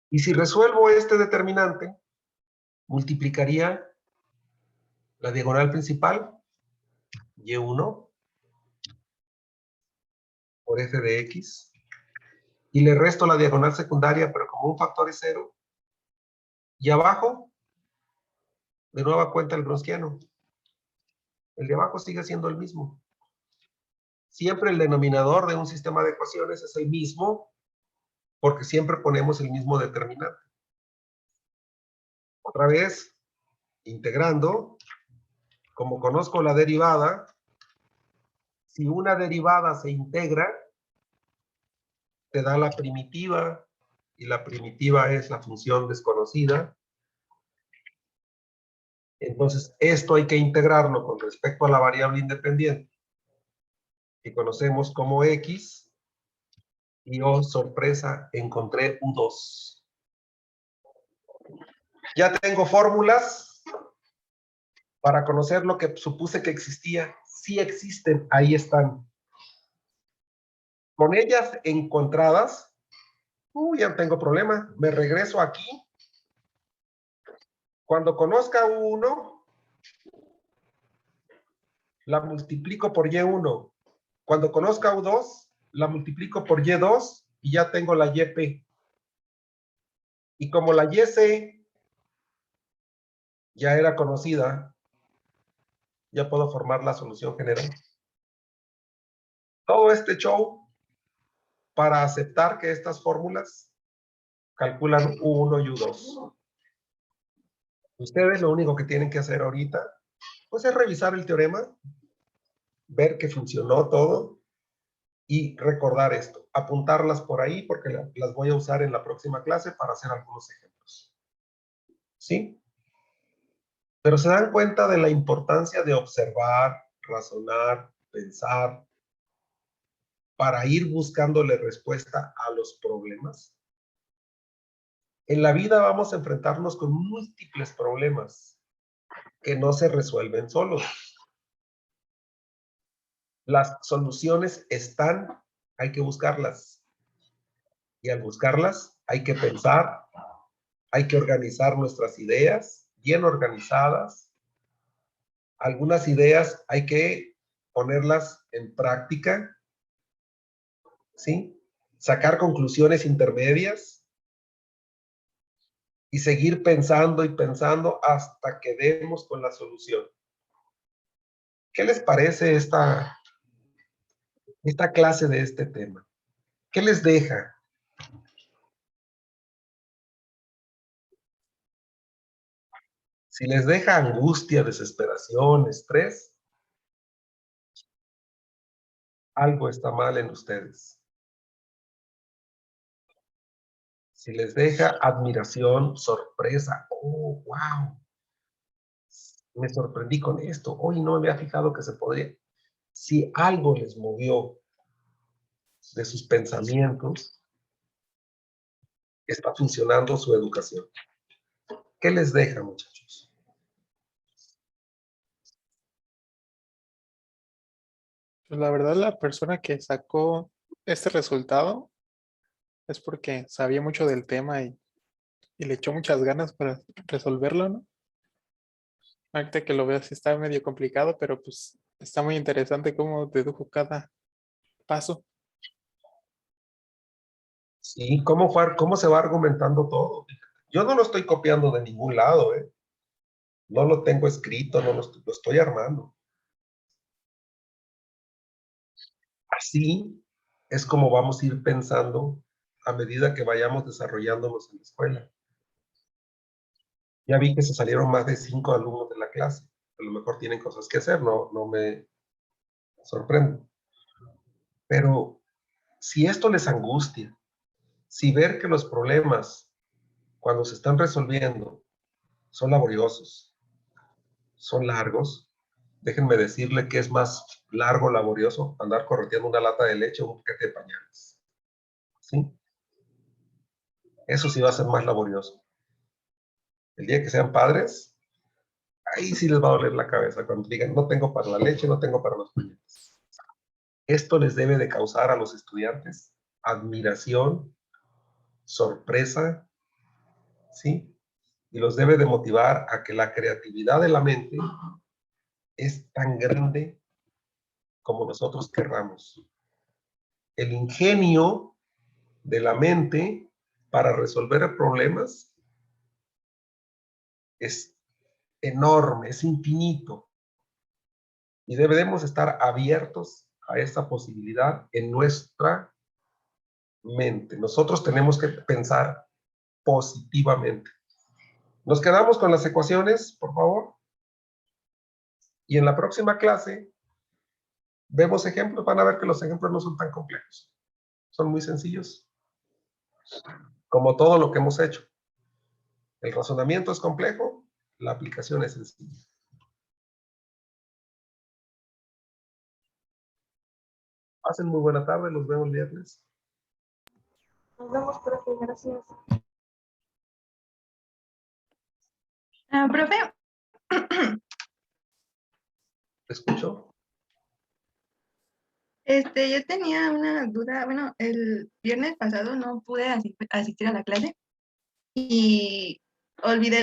Y si resuelvo este determinante, multiplicaría la diagonal principal, y1, por f de x. Y le resto la diagonal secundaria, pero como un factor es 0. Y abajo, de nueva cuenta el Gaussiano. El de abajo sigue siendo el mismo. Siempre el denominador de un sistema de ecuaciones es el mismo, porque siempre ponemos el mismo determinante. Otra vez, integrando, como conozco la derivada, si una derivada se integra, te da la primitiva, y la primitiva es la función desconocida. Entonces, esto hay que integrarlo con respecto a la variable independiente, que conocemos como x, y oh, sorpresa, encontré u2. Ya tengo fórmulas para conocer lo que supuse que existía. Sí existen, ahí están. Con ellas encontradas, ya no tengo problema. Me regreso aquí. Cuando conozca u1, la multiplico por y1. Cuando conozca u2, la multiplico por y2 y ya tengo la yp. Y como la yc ya era conocida, ya puedo formar la solución general. Todo este show para aceptar que estas fórmulas calculan u1 y u2. Ustedes lo único que tienen que hacer ahorita, pues es revisar el teorema, ver que funcionó todo y recordar esto. Apuntarlas por ahí porque las voy a usar en la próxima clase para hacer algunos ejemplos. ¿Sí? Pero se dan cuenta de la importancia de observar, razonar, pensar, para ir buscándole respuesta a los problemas. En la vida vamos a enfrentarnos con múltiples problemas que no se resuelven solos. Las soluciones están, hay que buscarlas. Y al buscarlas hay que pensar, hay que organizar nuestras ideas, bien organizadas. Algunas ideas hay que ponerlas en práctica, ¿sí? Sacar conclusiones intermedias y seguir pensando y pensando hasta que demos con la solución. ¿Qué les parece esta clase de este tema? ¿Qué les deja? Si les deja angustia, desesperación, estrés, algo está mal en ustedes. Si les deja admiración, sorpresa, oh, wow, me sorprendí con esto, hoy no me había fijado que se podría. Si algo les movió de sus pensamientos, está funcionando su educación. ¿Qué les deja, muchachos? Pues la verdad, la persona que sacó este resultado es porque sabía mucho del tema y le echó muchas ganas para resolverlo, ¿no? Ahorita que lo veo, sí está medio complicado, pero pues está muy interesante cómo dedujo cada paso. Sí, ¿cómo se va argumentando todo? Yo no lo estoy copiando de ningún lado, ¿eh? No lo tengo escrito, no lo estoy armando. Así es como vamos a ir pensando a medida que vayamos desarrollándonos en la escuela. Ya vi que se salieron más de 5 alumnos de la clase. A lo mejor tienen cosas que hacer, no me sorprende. Pero si esto les angustia, si ver que los problemas, cuando se están resolviendo, son laboriosos, son largos, déjenme decirle que es más largo, laborioso, andar correteando una lata de leche o un paquete de pañales. ¿Sí? Eso sí va a ser más laborioso. El día que sean padres, ahí sí les va a doler la cabeza cuando digan, no tengo para la leche, no tengo para los pañales. Esto les debe de causar a los estudiantes admiración, sorpresa, ¿sí? Y los debe de motivar a que la creatividad de la mente es tan grande como nosotros querramos. El ingenio de la mente para resolver problemas es enorme, es infinito. Y debemos estar abiertos a esa posibilidad en nuestra mente. Nosotros tenemos que pensar positivamente. Nos quedamos con las ecuaciones, por favor. Y en la próxima clase vemos ejemplos. Van a ver que los ejemplos no son tan complejos. Son muy sencillos. Como todo lo que hemos hecho. El razonamiento es complejo, la aplicación es sencilla. Pasen muy buena tarde, los vemos el viernes. Nos vemos, profe, gracias. Profe, ¿Te escucho? yo tenía una duda. Bueno, el viernes pasado no pude asistir a la clase y olvidé